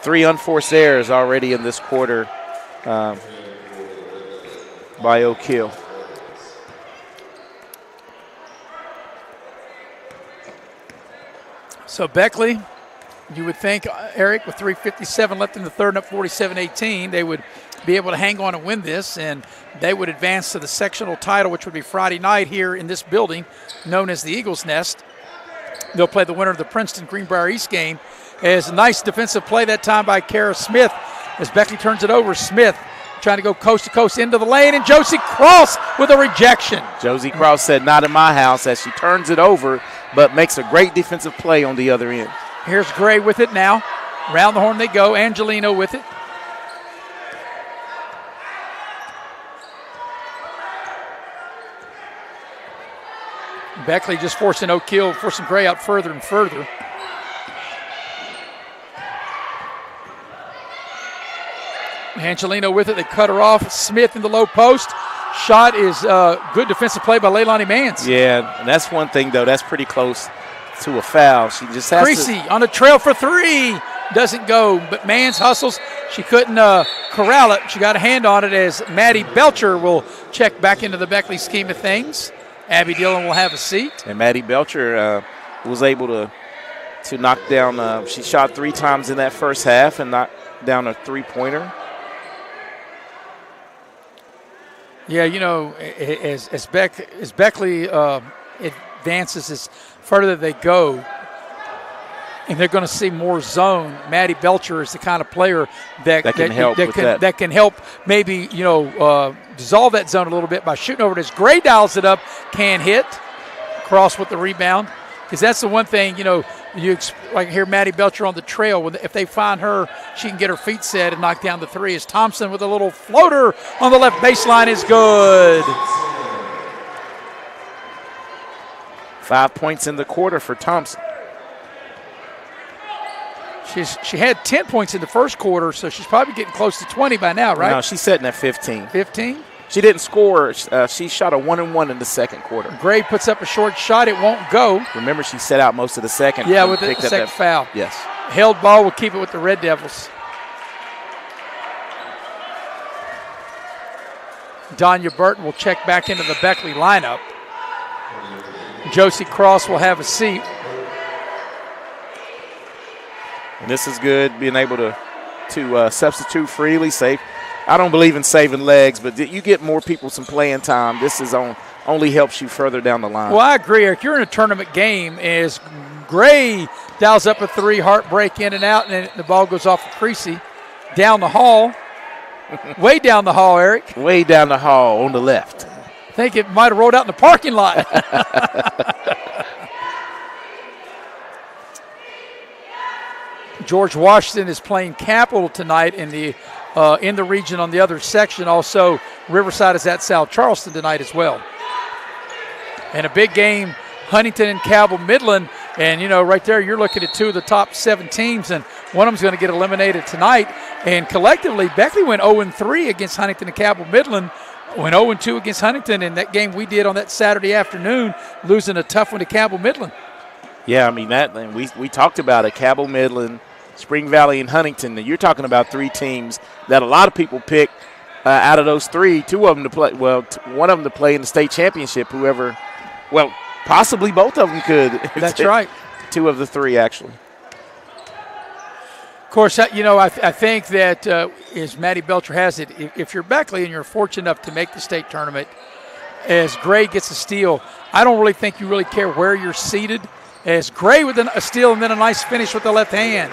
3 unforced errors already in this quarter by Oak Hill. So Beckley, you would think, Eric, with 3:57 left in the third and up 47-18, they would be able to hang on and win this, and they would advance to the sectional title, which would be Friday night here in this building known as the Eagles Nest. They'll play the winner of the Princeton-Greenbrier East game. As a nice defensive play that time by Kara Smith as Beckley turns it over. Smith trying to go coast to coast into the lane, and Josie Cross with a rejection. Josie Cross said, "Not in my house," as she turns it over, but makes a great defensive play on the other end. Here's Gray with it now. Around the horn they go. Angelino with it. Beckley just forcing Oak Hill, forcing Gray out further and further. Angelino with it. They cut her off. Smith in the low post. Shot is good defensive play by Leilani Mans. Yeah, and that's one thing, though. That's pretty close to a foul. She just has Creasy on a trail for three. Doesn't go, but Mans hustles. She couldn't corral it. She got a hand on it as Maddie Belcher will check back into the Beckley scheme of things. Abby Dillon will have a seat. And Maddie Belcher was able to knock down. She shot 3 times in that first half and knocked down a three-pointer. Yeah, as Beckley advances, as further they go, and they're going to see more zone. Maddie Belcher is the kind of player that can help maybe dissolve that zone a little bit by shooting over it. As Gray dials it up, can hit. Cross with the rebound, because that's the one thing you like hear Maddie Belcher on the trail. If they find her, she can get her feet set and knock down the three. As Thompson with a little floater on the left baseline is good. 5 points in the quarter for Thompson. She had 10 points in the first quarter, so she's probably getting close to 20 by now, right? No, she's sitting at 15. 15? She didn't score. She shot a 1-and-1 in the second quarter. Gray puts up a short shot. It won't go. Remember, she set out most of the second. Yeah, with the second foul. Yes. Held ball will keep it with the Red Devils. Danya Burton will check back into the Beckley lineup. Josie Cross will have a seat. And this is good, being able to substitute freely. I don't believe in saving legs, but you get more people some playing time. This is only helps you further down the line. Well, I agree, Eric. You're in a tournament game as Gray dials up a three, heartbreak in and out, and then the ball goes off of Creasy. Down the hall. Way down the hall, Eric. Way down the hall on the left. I think it might have rolled out in the parking lot. George Washington is playing Capital tonight in the region on the other section. Also, Riverside is at South Charleston tonight as well. And a big game, Huntington and Cabell Midland. And, right there you're looking at two of the top 7 teams, and one of them's going to get eliminated tonight. And collectively, Beckley went 0-3 against Huntington and Cabell Midland, went 0-2 against Huntington in that game we did on that Saturday afternoon, losing a tough one to Cabell Midland. Yeah, I mean, we talked about it, Cabell Midland, Spring Valley, and Huntington. And you're talking about 3 teams that a lot of people pick out of those 3, 2 of them to play. Well, one of them to play in the state championship, possibly both of them could. That's right. 2 of the 3, actually. Of course, I think that, as Maddie Belcher has it, if you're Beckley and you're fortunate enough to make the state tournament, as Gray gets a steal, I don't really think you really care where you're seated. As Gray with a steal and then a nice finish with the left hand.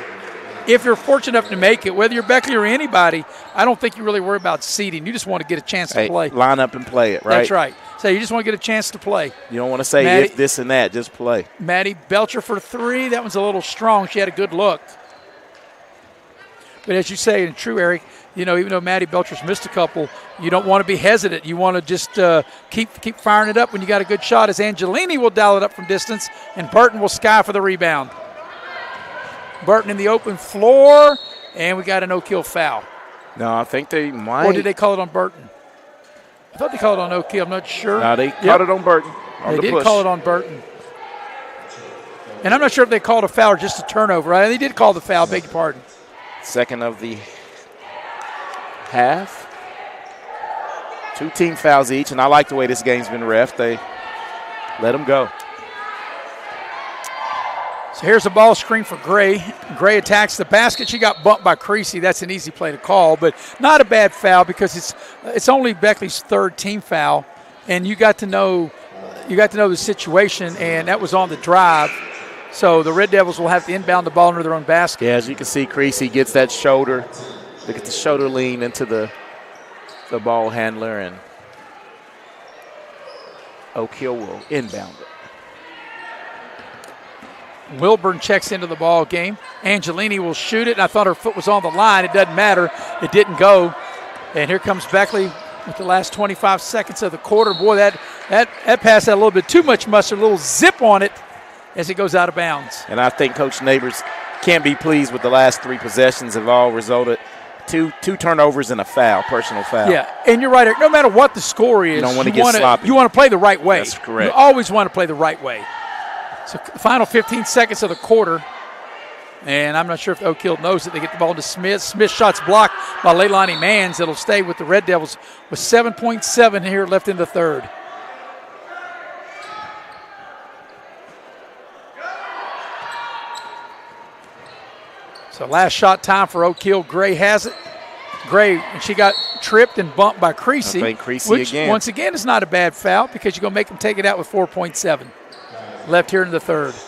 If you're fortunate enough to make it, whether you're Beckley or anybody, I don't think you really worry about seeding. You just want to get a chance to play. Line up and play it, right? That's right. So you just want to get a chance to play. You don't want to say if this and that, just play. Maddie Belcher for 3. That one's a little strong. She had a good look. But as you say, and true, Eric, even though Maddie Belcher's missed a couple, you don't want to be hesitant. You want to just keep firing it up when you got a good shot, as Angelini will dial it up from distance, and Burton will sky for the rebound. Burton in the open floor, and we got a no-kill foul. No, I think they might. Or did they call it on Burton? I thought they called it on no-kill. I'm not sure. No, they called it on Burton. They did call it on Burton. And I'm not sure if they called a foul or just a turnover. Right? They did call the foul, beg your pardon. Second of the half. 2 team fouls each, and I like the way this game's been reffed. They let them go. So here's a ball screen for Gray. Gray attacks the basket. She got bumped by Creasy. That's an easy play to call, but not a bad foul because it's only Beckley's 3rd team foul, and you got to know the situation, and that was on the drive. So the Red Devils will have to inbound the ball under their own basket. Yeah, as you can see, Creasy gets that shoulder. Look at the shoulder lean into the ball handler, and Oak Hill will inbound it. Wilburn checks into the ball game. Angelini will shoot it, and I thought her foot was on the line. It doesn't matter. It didn't go. And here comes Beckley with the last 25 seconds of the quarter. Boy, that pass had a little bit too much mustard, a little zip on it as it goes out of bounds. And I think Coach Neighbors can't be pleased with the last 3 possessions have all resulted two turnovers and a foul, personal foul. Yeah, and you're right, Eric. No matter what the score is, you don't want to get sloppy. You want to play the right way. That's correct. You always want to play the right way. So the final 15 seconds of the quarter, and I'm not sure if Oak Hill knows it. They get the ball to Smith. Smith's shot's blocked by Leilani Mans. It'll stay with the Red Devils with 7.7 here left in the 3rd. So last shot time for Oak Hill. Gray has it. Gray, and she got tripped and bumped by Creasy. I think Creasy which, again. Once again, is not a bad foul because you're going to make them take it out with 4.7 left here in the 3rd.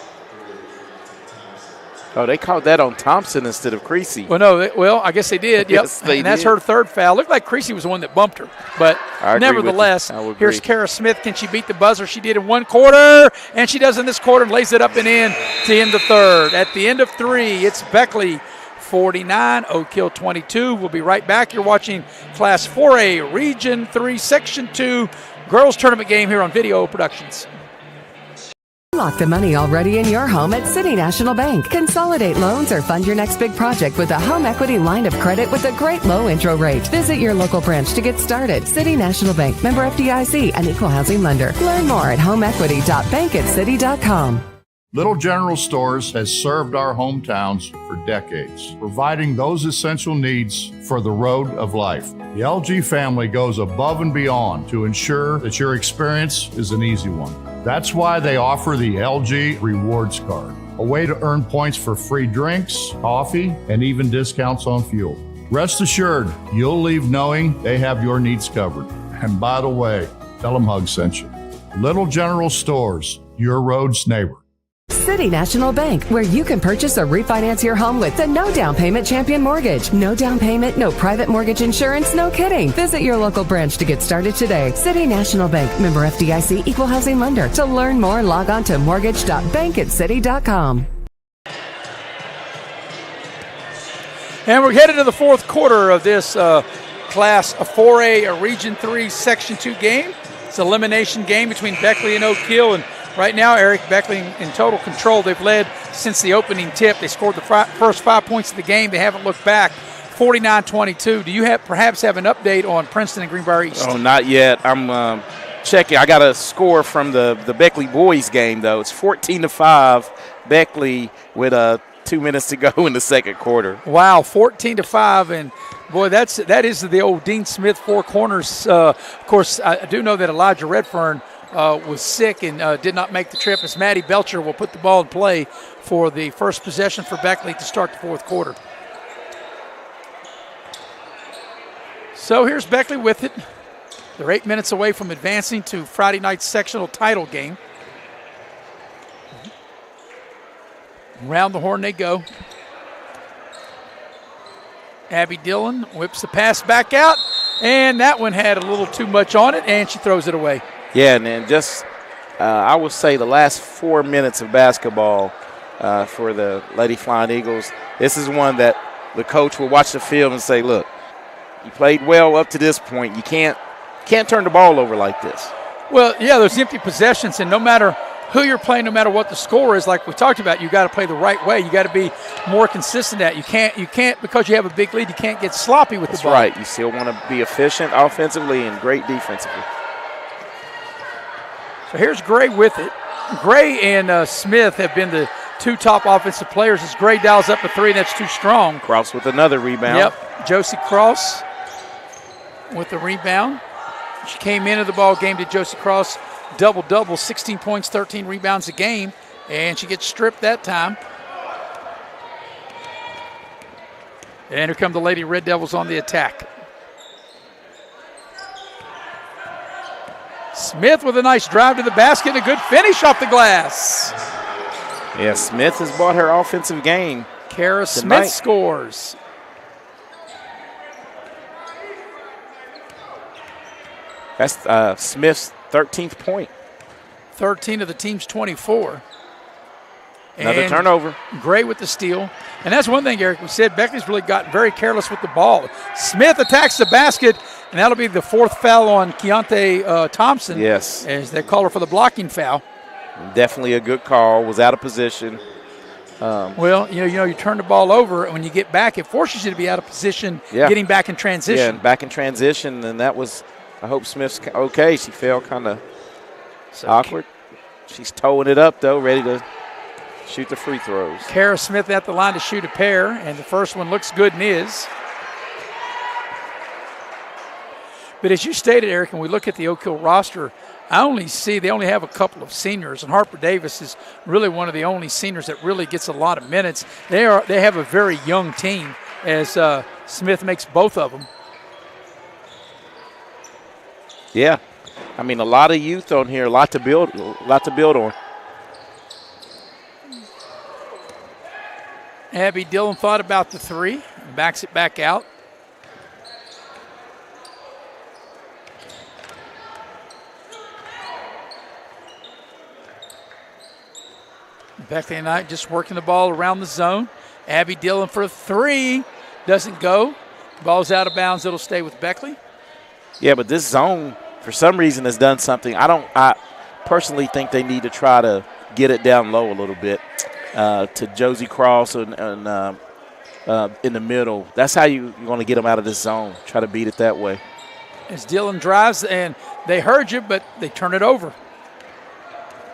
Oh, they called that on Thompson instead of Creasy. Well, no, I guess they did. Yep. Yes, they that's did. her 3rd foul. Looked like Creasy was the one that bumped her. But nevertheless, here's Kara Smith. Can she beat the buzzer? She did in 1 quarter, and she does in this quarter and lays it up and in to end the 3rd. At the end of 3, it's Beckley 49, Oak Hill 22. We'll be right back. You're watching Class 4A, Region 3, Section 2, girls tournament game here on Video Productions. Lock the money already in your home at City National Bank. Consolidate loans or fund your next big project with a home equity line of credit with a great low intro rate. Visit your local branch to get started. City National Bank, member FDIC, an equal housing lender. Learn more at homeequity.bankancity.com. Little General Stores has served our hometowns for decades, providing those essential needs for the road of life. The LG family goes above and beyond to ensure that your experience is an easy one. That's why they offer the LG Rewards Card, a way to earn points for free drinks, coffee, and even discounts on fuel. Rest assured, you'll leave knowing they have your needs covered. And by the way, tell them Hug sent you. Little General Stores, your road's neighbor. City National Bank, where you can purchase or refinance your home with the no down payment champion mortgage. No down payment, no private mortgage insurance, no kidding. Visit your local branch to get started today. City National Bank, member FDIC, equal housing lender. To learn more, log on to mortgage.bankatcity.com. And we're headed to the fourth quarter of this Class 4A Region 3 Section 2 game. It's an elimination game between Beckley and Oak Hill, and right now, Eric, Beckley in total control. They've led since the opening tip. They scored the first 5 points of the game. They haven't looked back, 49-22. Do you perhaps have an update on Princeton and Greenbrier East? Oh, not yet. I'm checking. I got a score from the Beckley boys game, though. It's 14-5, Beckley with 2 minutes to go in the second quarter. Wow, 14-5, and boy, that is the old Dean Smith four corners. Of course, I do know that Elijah Redfern was sick and did not make the trip, as Maddie Belcher will put the ball in play for the first possession for Beckley to start the fourth quarter. So here's Beckley with it. They're 8 minutes away from advancing to Friday night's sectional title game. Around the horn they go. Abby Dillon whips the pass back out, and that one had a little too much on it, and she throws it away. Yeah, and then just I would say the last 4 minutes of basketball for the Lady Flying Eagles, this is one that the coach will watch the film and say, look, you played well up to this point. You can't turn the ball over like this. Well, yeah, there's empty possessions, and no matter who you're playing, no matter what the score is, like we talked about, you got to play the right way. You got to be more consistent at. You can't because you have a big lead, you can't get sloppy with the ball. That's right. You still want to be efficient offensively and great defensively. So here's Gray with it. Gray and Smith have been the two top offensive players. As Gray dials up a three, that's too strong. Cross with another rebound. Yep, Josie Cross with the rebound. She came into the ball game to Josie Cross, double-double, 16 points, 13 rebounds a game, and she gets stripped that time. And here come the Lady Red Devils on the attack. Smith with a nice drive to the basket, a good finish off the glass. Yeah, Smith has brought her offensive game. Kara Smith scores. That's Smith's 13th point. 13 of the team's 24. Another turnover. Gray with the steal. And that's one thing, Eric, we said Beckley's really gotten very careless with the ball. Smith attacks the basket, and that'll be the fourth foul on Keontae Thompson. Yes. As they call her for the blocking foul. Definitely a good call. Was out of position. Well, you turn the ball over, and when you get back, it forces you to be out of position, getting back in transition. Yeah, back in transition, and that was, I hope Smith's okay. She felt kind of awkward. She's towing it up, though, ready to shoot the free throws. Kara Smith at the line to shoot a pair, and the first one looks good and is. But as you stated, Eric, and we look at the Oak Hill roster, I only see they only have a couple of seniors, and Harper Davis is really one of the only seniors that really gets a lot of minutes. They have a very young team, as Smith makes both of them. Yeah, I mean, a lot of youth on here, a lot to build on. Abby Dillon thought about the three, and backs it back out. Beckley and I just working the ball around the zone. Abby Dillon for a three. Doesn't go. Ball's out of bounds. It'll stay with Beckley. Yeah, but this zone, for some reason, has done something. I personally think they need to try to get it down low a little bit to Josie Cross and in the middle. That's how you want to get them out of this zone. Try to beat it that way. As Dillon drives, and they heard you, but they turn it over.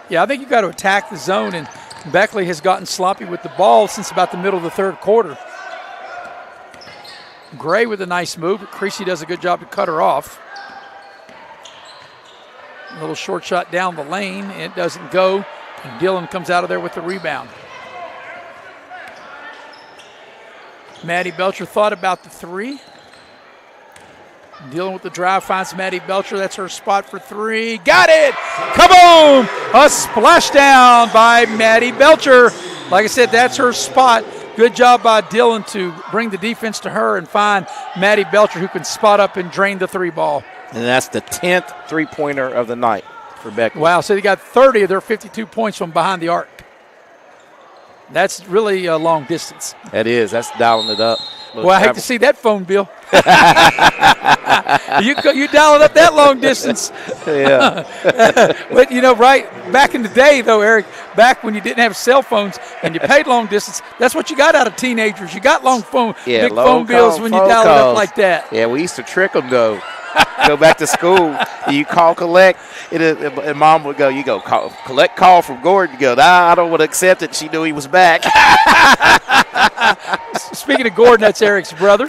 Yeah, I think you got to attack the zone, and Beckley has gotten sloppy with the ball since about the middle of the third quarter. Gray with a nice move, but Creasy does a good job to cut her off. A little short shot down the lane. It doesn't go, and Dillon comes out of there with the rebound. Maddie Belcher thought about the three. Dillon with the drive, finds Maddie Belcher. That's her spot for three. Got it! Kaboom! A splashdown by Maddie Belcher. Like I said, that's her spot. Good job by Dillon to bring the defense to her and find Maddie Belcher, who can spot up and drain the three ball. And that's the 10th three-pointer of the night for Beckley. Wow, so they got 30 of their 52 points from behind the arc. That's really a long distance. That is. That's dialing it up. Well, I hate to see that phone bill. you dialing up that long distance. Yeah. But, right back in the day, though, Eric, back when you didn't have cell phones and you paid long distance, that's what you got out of teenagers. You got big phone bills when you dialed it up like that. Yeah, we used to trick them, though. Go back to school, you call collect, and Mom would go, collect call from Gordon. You go, nah, I don't want to accept it. She knew he was back. Speaking of Gordon, that's Eric's brother.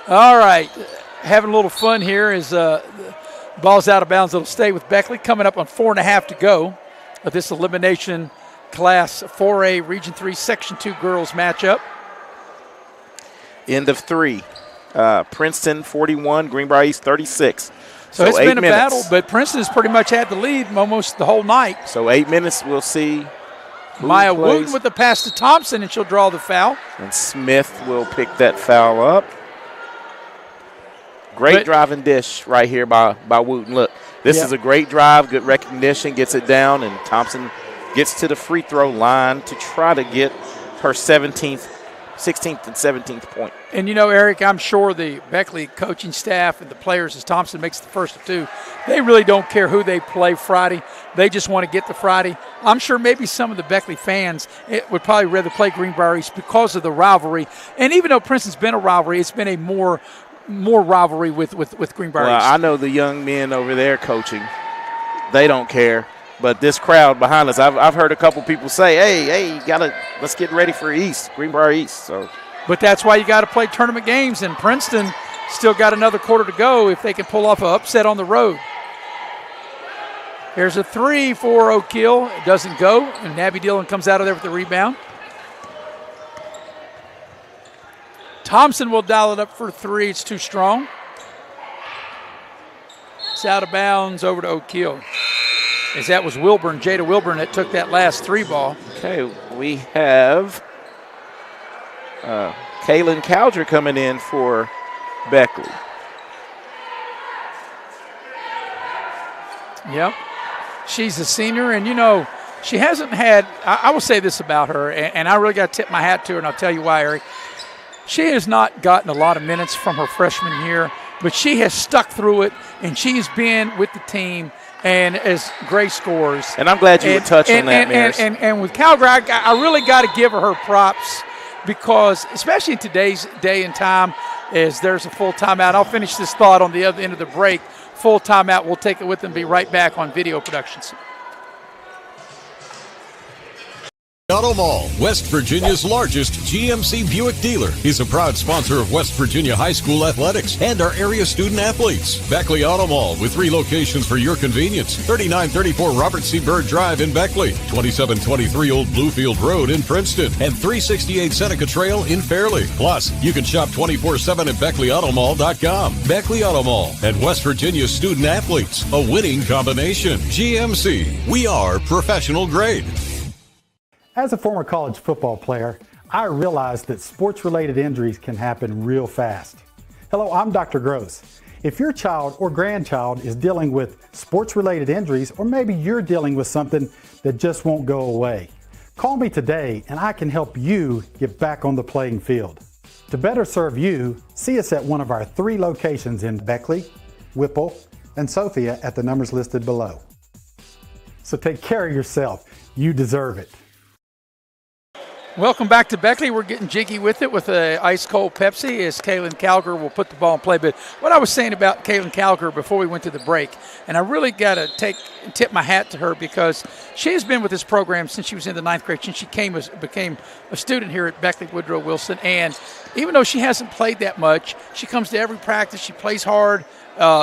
All right, having a little fun here as ball's out of bounds. It'll stay with Beckley. Coming up on 4.5 to go of this elimination Class 4A Region 3 Section 2 girls matchup. End of three. Princeton 41, Greenbrier East 36. So it's been a battle, but Princeton has pretty much had the lead almost the whole night. So 8 minutes, we'll see. Maya Wooten with the pass to Thompson, and she'll draw the foul. And Smith will pick that foul up. Great driving dish right here by Wooten. Look, this is a great drive, good recognition, gets it down, and Thompson gets to the free throw line to try to get her 16th and 17th point. And, Eric, I'm sure the Beckley coaching staff and the players, as Thompson makes the first of two, they really don't care who they play Friday. They just want to get to Friday. I'm sure maybe some of the Beckley fans would probably rather play Greenbrier East because of the rivalry. And even though Princeton's been a rivalry, it's been a more rivalry with Greenbrier East. I know the young men over there coaching. They don't care. But this crowd behind us, I've heard a couple people say, hey, let's get ready for Greenbrier East. So, but that's why you got to play tournament games, and Princeton still got another quarter to go if they can pull off an upset on the road. Here's a three for Oak Hill. It doesn't go, and Nabby Dillon comes out of there with the rebound. Thompson will dial it up for three. It's too strong. It's out of bounds over to Oak Hill. As that was Jada Wilburn, that took that last three ball. Okay, we have Kaylin Cowder coming in for Beckley. Yep. She's a senior, and, she hasn't had – I will say this about her, and I really got to tip my hat to her, and I'll tell you why, Eric. She has not gotten a lot of minutes from her freshman year, but she has stuck through it, and she's been with the team – and as Gray scores. And I'm glad you would touch on that, Maris. And with Calgary, I really got to give her props because, especially in today's day and time, as there's a full timeout. I'll finish this thought on the other end of the break. Full timeout. We'll take it with and be right back on Video Productions. Auto Mall, West Virginia's largest GMC Buick dealer, is a proud sponsor of West Virginia High School athletics and our area student athletes. Beckley Auto Mall with 3 locations for your convenience. 3934 Robert C. Byrd Drive in Beckley, 2723 Old Bluefield Road in Princeton, and 368 Seneca Trail in Fairleigh. Plus, you can shop 24/7 at BeckleyAutomall.com. Beckley Auto Mall and West Virginia student athletes, a winning combination. GMC, we are professional grade. As a former college football player, I realized that sports-related injuries can happen real fast. Hello, I'm Dr. Gross. If your child or grandchild is dealing with sports-related injuries, or maybe you're dealing with something that just won't go away, call me today and I can help you get back on the playing field. To better serve you, see us at one of our 3 locations in Beckley, Whipple, and Sophia at the numbers listed below. So take care of yourself. You deserve it. Welcome back to Beckley. We're getting jiggy with it with a ice-cold Pepsi as Kaylin Calger will put the ball in play. But what I was saying about Kaylin Calger before we went to the break, and I really got to tip my hat to her because she has been with this program since she was in the 9th grade, since she became a student here at Beckley Woodrow Wilson. And even though she hasn't played that much, she comes to every practice. She plays hard.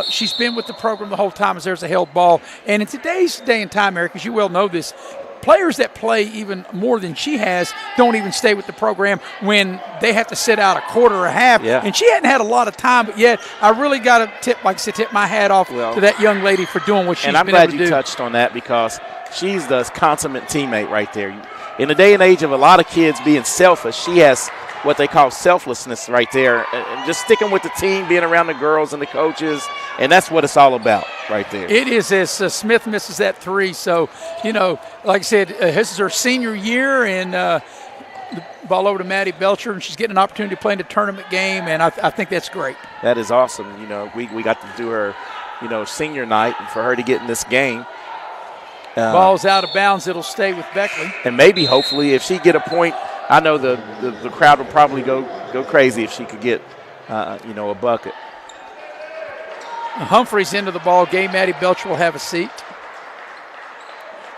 She's been with the program the whole time as there's a held ball. And in today's day and time, Eric, as you well know this, players that play even more than she has don't even stay with the program when they have to sit out a quarter or a half. Yeah. And she hadn't had a lot of time, but yet I really got to tip my hat off to that young lady for doing what she's been able to do. And I'm glad you touched on that because she's the consummate teammate right there. In the day and age of a lot of kids being selfish, she has what they call selflessness right there, and just sticking with the team, being around the girls and the coaches, and that's what it's all about right there. It is as Smith misses that 3. So, like I said, this is her senior year, and the ball over to Maddie Belcher, and she's getting an opportunity to play in a tournament game, and I think that's great. That is awesome. We got to do her, senior night, and for her to get in this game. Ball's out of bounds. It'll stay with Beckley. And maybe, hopefully, if she get a point, I know the crowd would probably go crazy if she could get, a bucket. Humphreys into the ball game. Maddie Belcher will have a seat.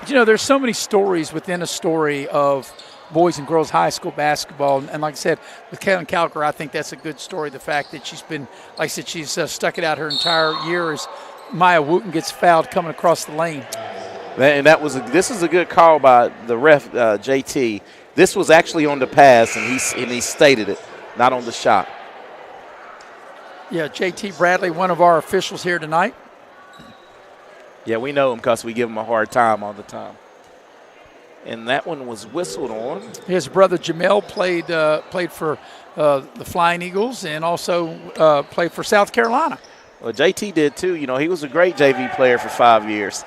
But, there's so many stories within a story of boys and girls high school basketball. And like I said, with Kaylin Calger, I think that's a good story. The fact that she's been, like I said, she's stuck it out her entire year as Maya Wooten gets fouled coming across the lane. And this is a good call by the ref, JT. This was actually on the pass, and he stated it, not on the shot. Yeah, JT Bradley, one of our officials here tonight. Yeah, we know him because we give him a hard time all the time. And that one was whistled on. His brother Jamel played for the Flying Eagles and also played for South Carolina. Well, JT did too. He was a great JV player for 5 years.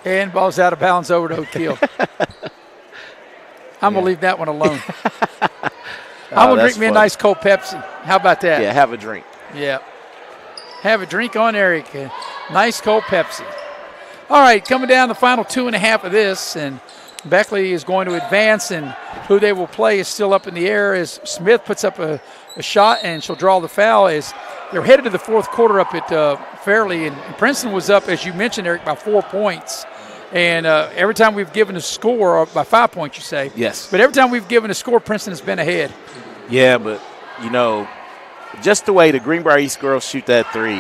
And ball's out of bounds over to O'Keel. I'm going to leave that one alone. I'm going to drink me a nice cold Pepsi. How about that? Yeah, have a drink. Yeah. Have a drink on Eric. Nice cold Pepsi. All right, coming down the final 2.5 of this, and Beckley is going to advance, and who they will play is still up in the air as Smith puts up a shot, and she'll draw the foul as they're headed to the fourth quarter up at Fairleigh, and Princeton was up, as you mentioned, Eric, by 4 points. And every time we've given a score, by 5 points, you say. Yes. But every time we've given a score, Princeton has been ahead. Yeah, but, just the way the Greenbrier East girls shoot that 3,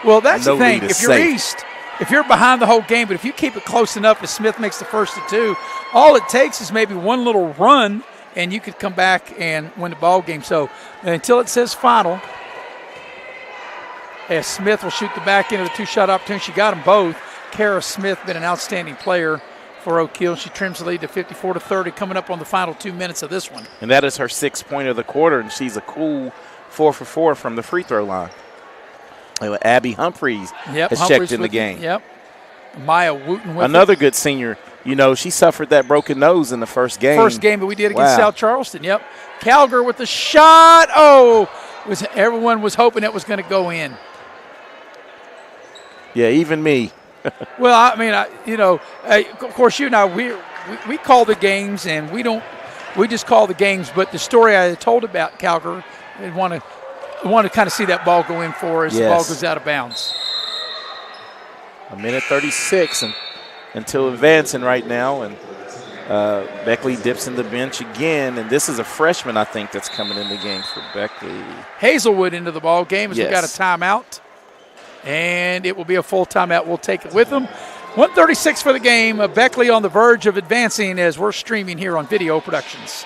well, that's no the thing. lead is If you're safe. East, if you're behind the whole game, but if you keep it close enough, as Smith makes the first of 2, all it takes is maybe one little run, and you could come back and win the ball game. So until it says final, as Smith will shoot the back end of the 2-shot opportunity. She got them both. Kara Smith been an outstanding player for Oak Hill. She trims the lead to 54-30 coming up on the final 2 minutes of this one. And that is her 6th point of the quarter, and she's a cool 4 for 4 from the free throw line. Abby Humphreys has checked in the game. Yep. Maya Wooten with another good senior. She suffered that broken nose in the first game. First game that we did against South Charleston. Yep. Calger with the shot. Oh, everyone was hoping it was going to go in. Yeah, even me. Well, of course, you and I, we call the games, and we just call the games. But the story I told about Calger, I want to kind of see that ball go in for her as the ball goes out of bounds. 1:36 until advancing right now, and Beckley dips in the bench again, and this is a freshman, I think, that's coming in the game for Beckley. Hazelwood into the ball game as we've got a timeout. And it will be a full timeout. We'll take it with them. 1:36 for the game. Beckley on the verge of advancing as we're streaming here on Video Productions.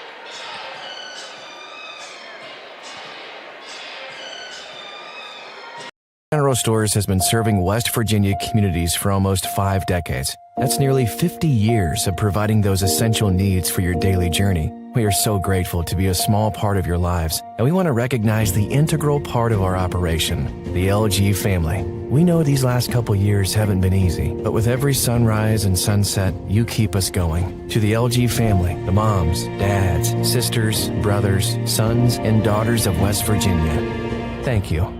General Stores has been serving West Virginia communities for almost 5 decades. That's nearly 50 years of providing those essential needs for your daily journey. We are so grateful to be a small part of your lives, and we want to recognize the integral part of our operation, the LG family. We know these last couple years haven't been easy, but with every sunrise and sunset, you keep us going. To the LG family, the moms, dads, sisters, brothers, sons, and daughters of West Virginia, thank you.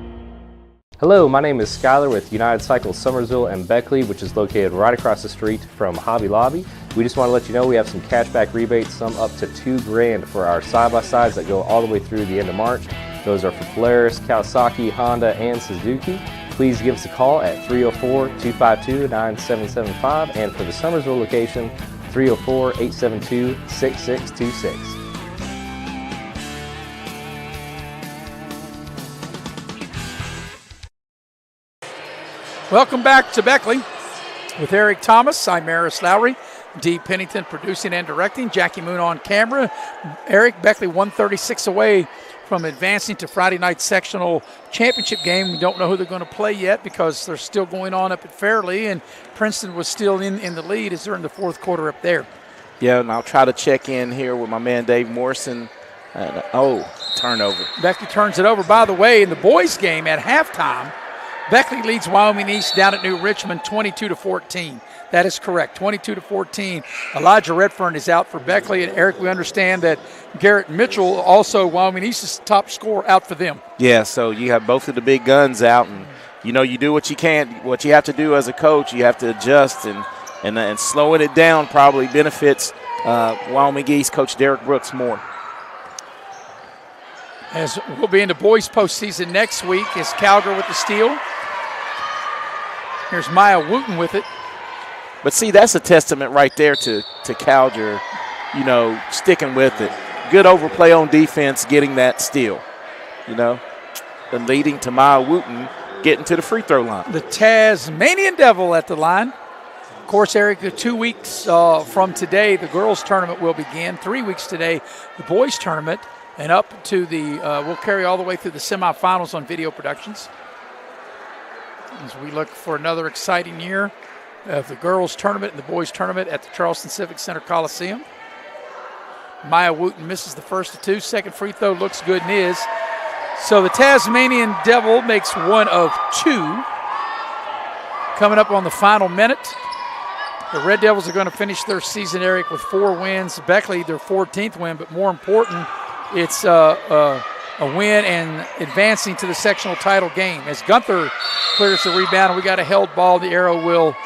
Hello, my name is Skylar with United Cycle Summersville and Beckley, which is located right across the street from Hobby Lobby. We just want to let you know we have some cashback rebates, some up to $2,000 for our side-by-sides that go all the way through the end of March. Those are for Polaris, Kawasaki, Honda, and Suzuki. Please give us a call at 304-252-9775, and for the Summersville location, 304-872-6626. Welcome back to Beckley with Eric Thomas. I'm Maris Lowry. Dee Pennington producing and directing. Jackie Moon on camera. Eric, Beckley 136 away from advancing to Friday night sectional championship game. We don't know who they're going to play yet because they're still going on up at Fairleigh, and Princeton was still in the lead as they're in the fourth quarter up there. Yeah, and I'll try to check in here with my man Dave Morrison. Turnover. Beckley turns it over. By the way, in the boys' game at halftime, Beckley leads Wyoming East down at New Richmond 22-14. That is correct, 22-14. Elijah Redfern is out for Beckley. And Eric, we understand that Garrett Mitchell, also Wyoming East's top scorer, out for them. Yeah, so you have both of the big guns out, and you know you do what you can. What you have to do as a coach, you have to adjust, and slowing it down probably benefits Wyoming East coach Derek Brooks more. As we'll be in the boys' postseason next week, is Calgary with the steal. Here's Maya Wooten with it. But see, that's a testament right there to Calger, you know, sticking with it. Good overplay on defense, getting that steal, you know, and leading to Maya Wooten getting to the free throw line. The Tasmanian Devil at the line. Of course, Eric, 2 weeks from today, the girls' tournament will begin. 3 weeks today, the boys' tournament, and up to we'll carry all the way through the semifinals on Video Productions. As we look for another exciting year of the girls' tournament and the boys' tournament at the Charleston Civic Center Coliseum. Maya Wooten misses the first of two. Second free throw looks good and is. So the Tasmanian Devil makes one of two. Coming up on the final minute, the Red Devils are going to finish their season, Eric, with 4 wins. Beckley, their 14th win, but more important, it's a win and advancing to the sectional title game. As Gunther clears the rebound, and we got a held ball, the arrow will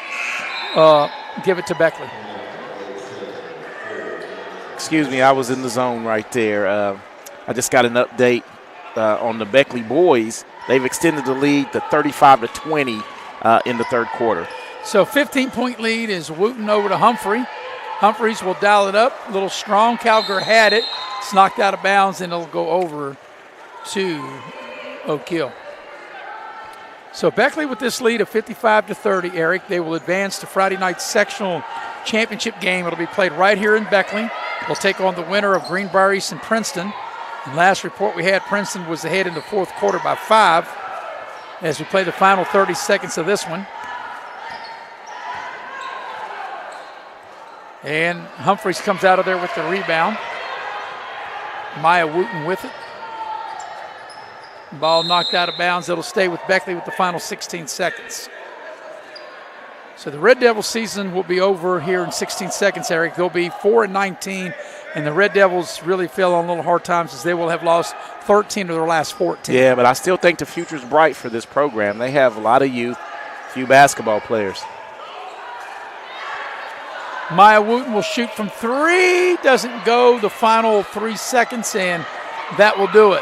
give it to Beckley. Excuse me, I was in the zone right there. I just got an update on the Beckley boys. They've extended the lead to 35-20 in the third quarter. So 15-point lead is Wooten over to Humphrey. Humphreys will dial it up. A little strong. Calgary had it. It's knocked out of bounds, and it'll go over to Oak Hill. So Beckley with this lead of 55-30, Eric. They will advance to Friday night sectional championship game. It'll be played right here in Beckley. They'll take on the winner of Greenbrier East and Princeton. And last report we had, Princeton was ahead in the fourth quarter by 5 as we play the final 30 seconds of this one. And Humphreys comes out of there with the rebound. Maya Wooten with it. Ball knocked out of bounds. It'll stay with Beckley with the final 16 seconds. So the Red Devils season will be over here in 16 seconds, Eric. They'll be 4-19, and the Red Devils really fell on little hard times as they will have lost 13 of their last 14. Yeah, but I still think the future's bright for this program. They have a lot of youth, few basketball players. Maya Wooten will shoot from 3. Doesn't go the final 3 seconds, and that will do it.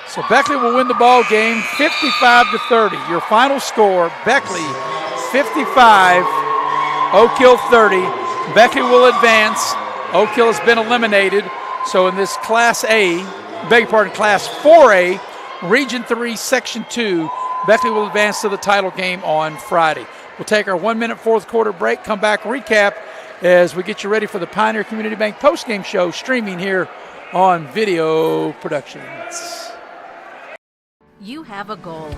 So Beckley will win the ball game 55-30. Your final score, Beckley 55, Oak Hill 30. Beckley will advance. Oak Hill has been eliminated. So in this Class 4A, Region 3, Section 2, Beckley will advance to the title game on Friday. We'll take our 1-minute fourth quarter break, come back, recap as we get you ready for the Pioneer Community Bank postgame show streaming here on Video Productions. You have a goal.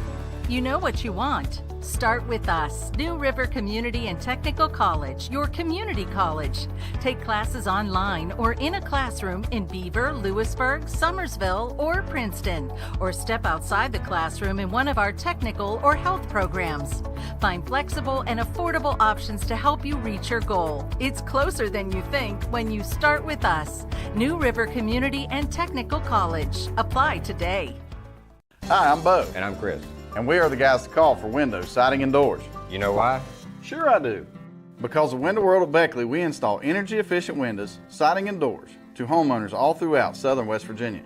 You know what you want. Start with us, New River Community and Technical College, your community college. Take classes online or in a classroom in Beaver, Lewisburg, Summersville, or Princeton, or step outside the classroom in one of our technical or health programs. Find flexible and affordable options to help you reach your goal. It's closer than you think when you start with us, New River Community and Technical College. Apply today. Hi, I'm Bo. And I'm Chris. And we are the guys to call for windows, siding, and doors. You know why? Sure I do. Because of Window World of Beckley, we install energy-efficient windows, siding, and doors to homeowners all throughout southern West Virginia.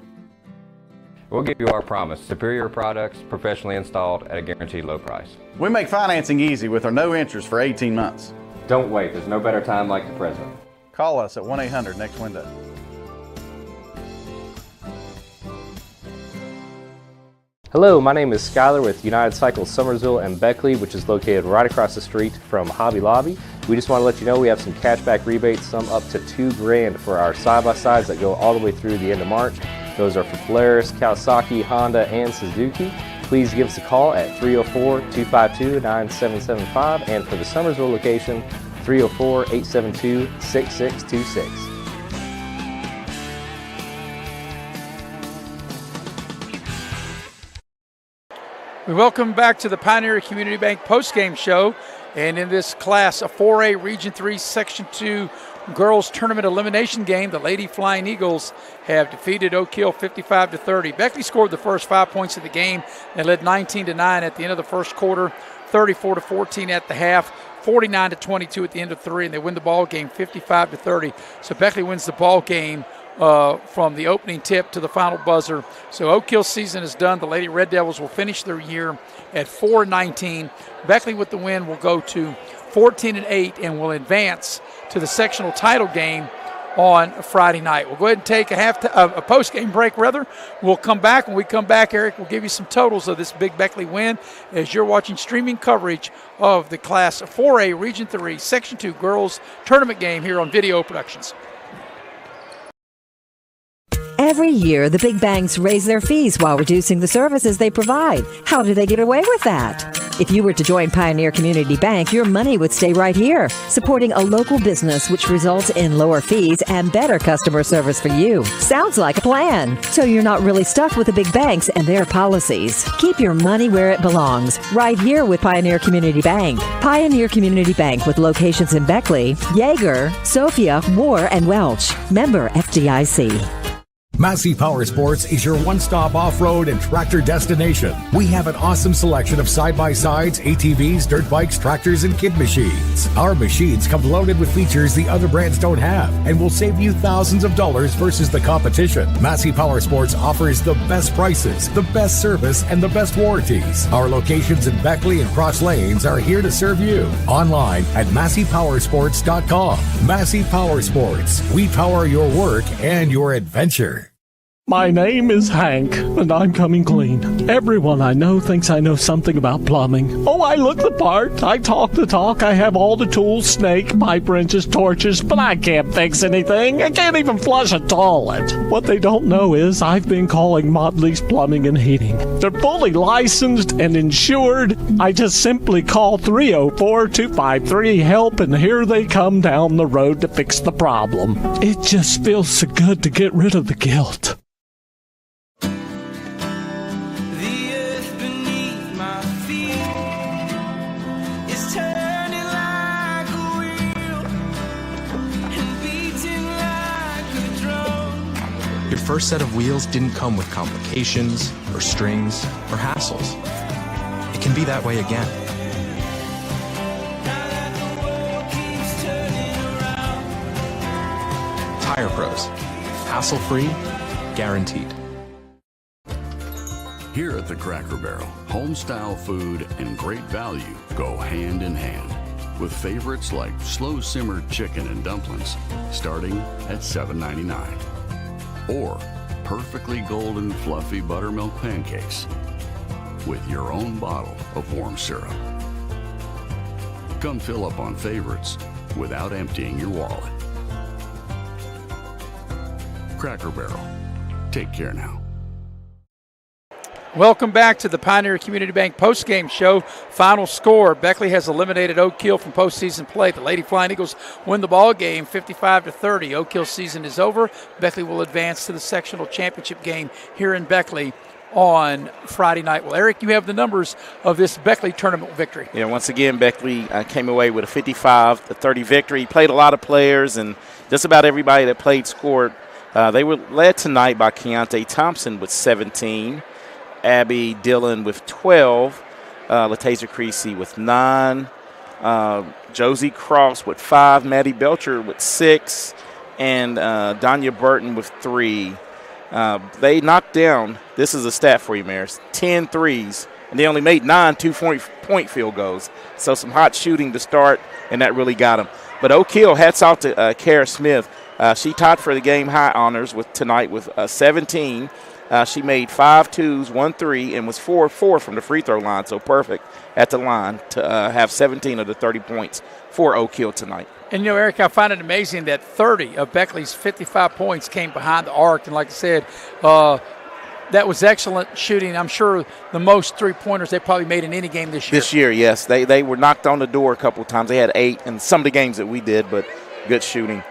We'll give you our promise: superior products, professionally installed at a guaranteed low price. We make financing easy with our no interest for 18 months. Don't wait. There's no better time like the present. Call us at 1-800-NEXT-WINDOW. Hello, my name is Skylar with United Cycles Summersville and Beckley, which is located right across the street from Hobby Lobby. We just want to let you know we have some cashback rebates, some up to $2,000 for our side-by-sides that go all the way through the end of March. Those are for Polaris, Kawasaki, Honda, and Suzuki. Please give us a call at 304-252-9775, and for the Summersville location, 304-872-6626. We welcome back to the Pioneer Community Bank postgame show. And in this class, a 4A Region 3 Section 2 girls tournament elimination game, the Lady Flying Eagles have defeated Oak Hill 55-30. Beckley scored the first 5 points of the game and led 19-9 at the end of the first quarter, 34-14 at the half, 49-22 at the end of 3, and they win the ball game 55-30. So Beckley wins the ball game from the opening tip to the final buzzer. So Oak Hill's season is done. The Lady Red Devils will finish their year at 4-19. Beckley with the win will go to 14-8 and will advance to the sectional title game on Friday night. We'll go ahead and take a post-game break, rather. We'll come back. When we come back, Eric will give you some totals of this big Beckley win as you're watching streaming coverage of the Class 4A Region 3 Section 2 girls tournament game here on Video Productions. Every year, the big banks raise their fees while reducing the services they provide. How do they get away with that? If you were to join Pioneer Community Bank, your money would stay right here, supporting a local business, which results in lower fees and better customer service for you. Sounds like a plan. So you're not really stuck with the big banks and their policies. Keep your money where it belongs, right here with Pioneer Community Bank. Pioneer Community Bank with locations in Beckley, Yeager, Sophia, Moore, and Welch. Member FDIC. Massey Power Sports is your one-stop off-road and tractor destination. We have an awesome selection of side-by-sides, ATVs, dirt bikes, tractors, and kid machines. Our machines come loaded with features the other brands don't have and will save you thousands of dollars versus the competition. Massey Power Sports offers the best prices, the best service, and the best warranties. Our locations in Beckley and Cross Lanes are here to serve you. Online at MasseyPowersports.com. Massey Power Sports. We power your work and your adventure. My name is Hank, and I'm coming clean. Everyone I know thinks I know something about plumbing. Oh, I look the part. I talk the talk. I have all the tools, snake, pipe wrenches, torches, but I can't fix anything. I can't even flush a toilet. What they don't know is I've been calling Motley's Plumbing and Heating. They're fully licensed and insured. I just simply call 304-253-HELP, and here they come down the road to fix the problem. It just feels so good to get rid of the guilt. Your first set of wheels didn't come with complications, or strings, or hassles. It can be that way again. Tire Pros. Hassle-free, guaranteed. Here at the Cracker Barrel, home-style food and great value go hand in hand, with favorites like slow-simmered chicken and dumplings starting at $7.99. Or perfectly golden fluffy buttermilk pancakes with your own bottle of warm syrup. Come fill up on favorites without emptying your wallet. Cracker Barrel. Take care now. Welcome back to the Pioneer Community Bank postgame show. Final score, Beckley has eliminated Oak Hill from postseason play. The Lady Flying Eagles win the ball game 55-30. Oak Hill's season is over. Beckley will advance to the sectional championship game here in Beckley on Friday night. Well, Eric, you have the numbers of this Beckley tournament victory. Yeah, once again, Beckley came away with a 55-30 victory. Played a lot of players, and just about everybody that played scored. They were led tonight by Keontae Thompson with 17. Abby Dillon with 12, Latasia Creasy with 9, Josie Cross with 5, Maddie Belcher with 6, and Danya Burton with 3. They knocked down, this is a stat for you, Maris, 10 threes, and they only made 9 two-point field goals. So some hot shooting to start, and that really got them. But Oak Hill, hats off to Kara Smith. She tied for the game high honors tonight with 17. She made 5 twos, 1 3, and was 4-4 from the free throw line, so perfect at the line to have 17 of the 30 points for Oak Hill tonight. And, Eric, I find it amazing that 30 of Beckley's 55 points came behind the arc. And like I said, that was excellent shooting. I'm sure the most three-pointers they probably made in any game this year. This year, yes. They were knocked on the door a couple of times. They had 8 in some of the games that we did, but good shooting.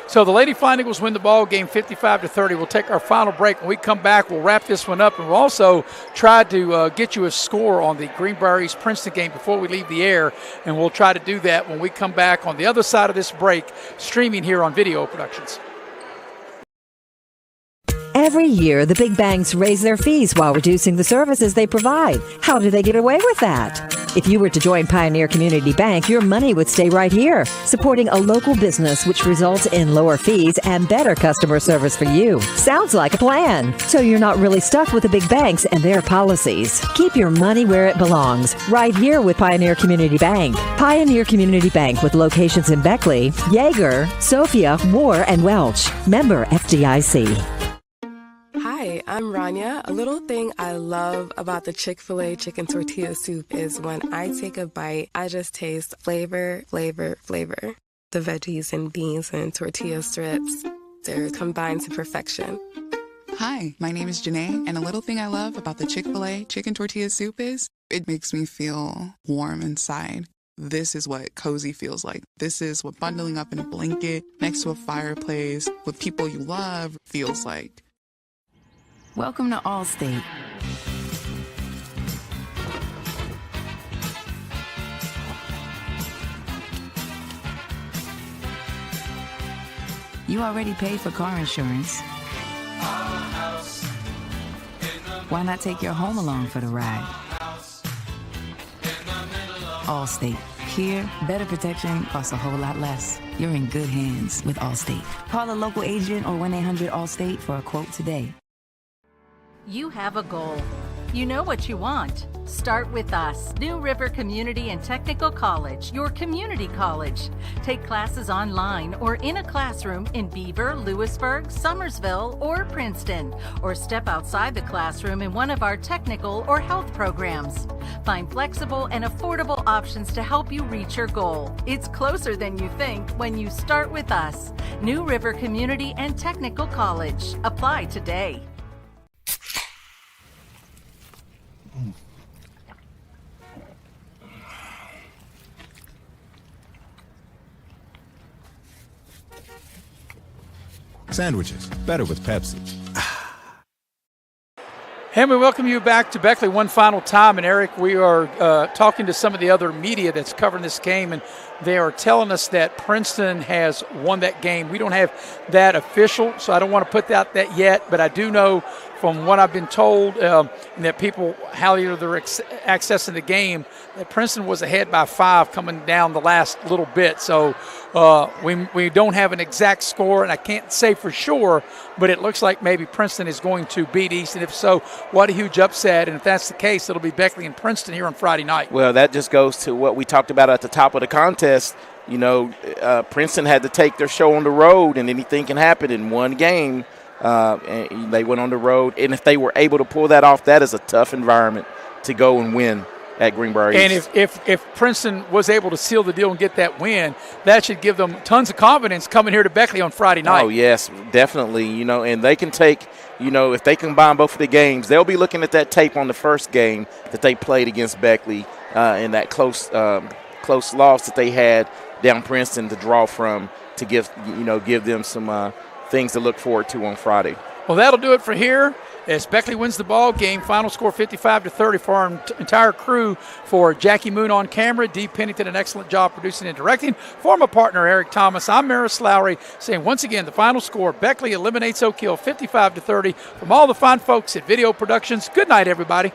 So the Lady Flying Eagles win the ball game 55-30. We'll take our final break. When we come back, we'll wrap this one up, and we'll also try to get you a score on the Greenbrier East Princeton game before we leave the air, and we'll try to do that when we come back on the other side of this break, streaming here on Video Productions. Every year, the big banks raise their fees while reducing the services they provide. How do they get away with that? If you were to join Pioneer Community Bank, your money would stay right here, supporting a local business, which results in lower fees and better customer service for you. Sounds like a plan. So you're not really stuck with the big banks and their policies. Keep your money where it belongs, right here with Pioneer Community Bank. Pioneer Community Bank with locations in Beckley, Yeager, Sophia, Moore, and Welch. Member FDIC. Hi, I'm Rania. A little thing I love about the Chick-fil-A chicken tortilla soup is when I take a bite, I just taste flavor, flavor, flavor. The veggies and beans and tortilla strips, they're combined to perfection. Hi, my name is Janae, and a little thing I love about the Chick-fil-A chicken tortilla soup is it makes me feel warm inside. This is what cozy feels like. This is what bundling up in a blanket next to a fireplace with people you love feels like. Welcome to Allstate. You already paid for car insurance. Why not take your home along for the ride? Allstate. Here, better protection costs a whole lot less. You're in good hands with Allstate. Call a local agent or 1-800-ALLSTATE for a quote today. You have a goal. You know what you want. Start with us. New River Community and Technical College, your community college. Take classes online or in a classroom in Beaver, Lewisburg, Summersville, or Princeton. Or step outside the classroom in one of our technical or health programs. Find flexible and affordable options to help you reach your goal. It's closer than you think when you start with us. New River Community and Technical College. Apply today. Sandwiches, better with Pepsi. And we welcome you back to Beckley one final time. And, Eric, we are talking to some of the other media that's covering this game, and they are telling us that Princeton has won that game. We don't have that official, so I don't want to put that yet, but I do know from what I've been told that people, how they're accessing the game, that Princeton was ahead by 5 coming down the last little bit. So we don't have an exact score, and I can't say for sure, but it looks like maybe Princeton is going to beat East. And if so, what a huge upset. And if that's the case, it'll be Beckley and Princeton here on Friday night. Well, that just goes to what we talked about at the top of the contest. You know, Princeton had to take their show on the road, and anything can happen in one game. And they went on the road, and if they were able to pull that off, that is a tough environment to go and win at Greenbrier East. And if Princeton was able to seal the deal and get that win, that should give them tons of confidence coming here to Beckley on Friday night. Oh, yes, definitely. You know, and they can take, you know, if they combine both of the games, they'll be looking at that tape on the first game that they played against Beckley in that close loss that they had down Princeton to draw from to give them some things to look forward to on Friday. Well, that'll do it for here as Beckley wins the ball game. Final score 55-30 for our entire crew. For Jackie Moon on camera, Dee Pennington, an excellent job producing and directing. For my partner, Eric Thomas, I'm Maris Lowry, saying once again the final score, Beckley eliminates Oak Hill 55-30. From all the fine folks at Video Productions, good night, everybody.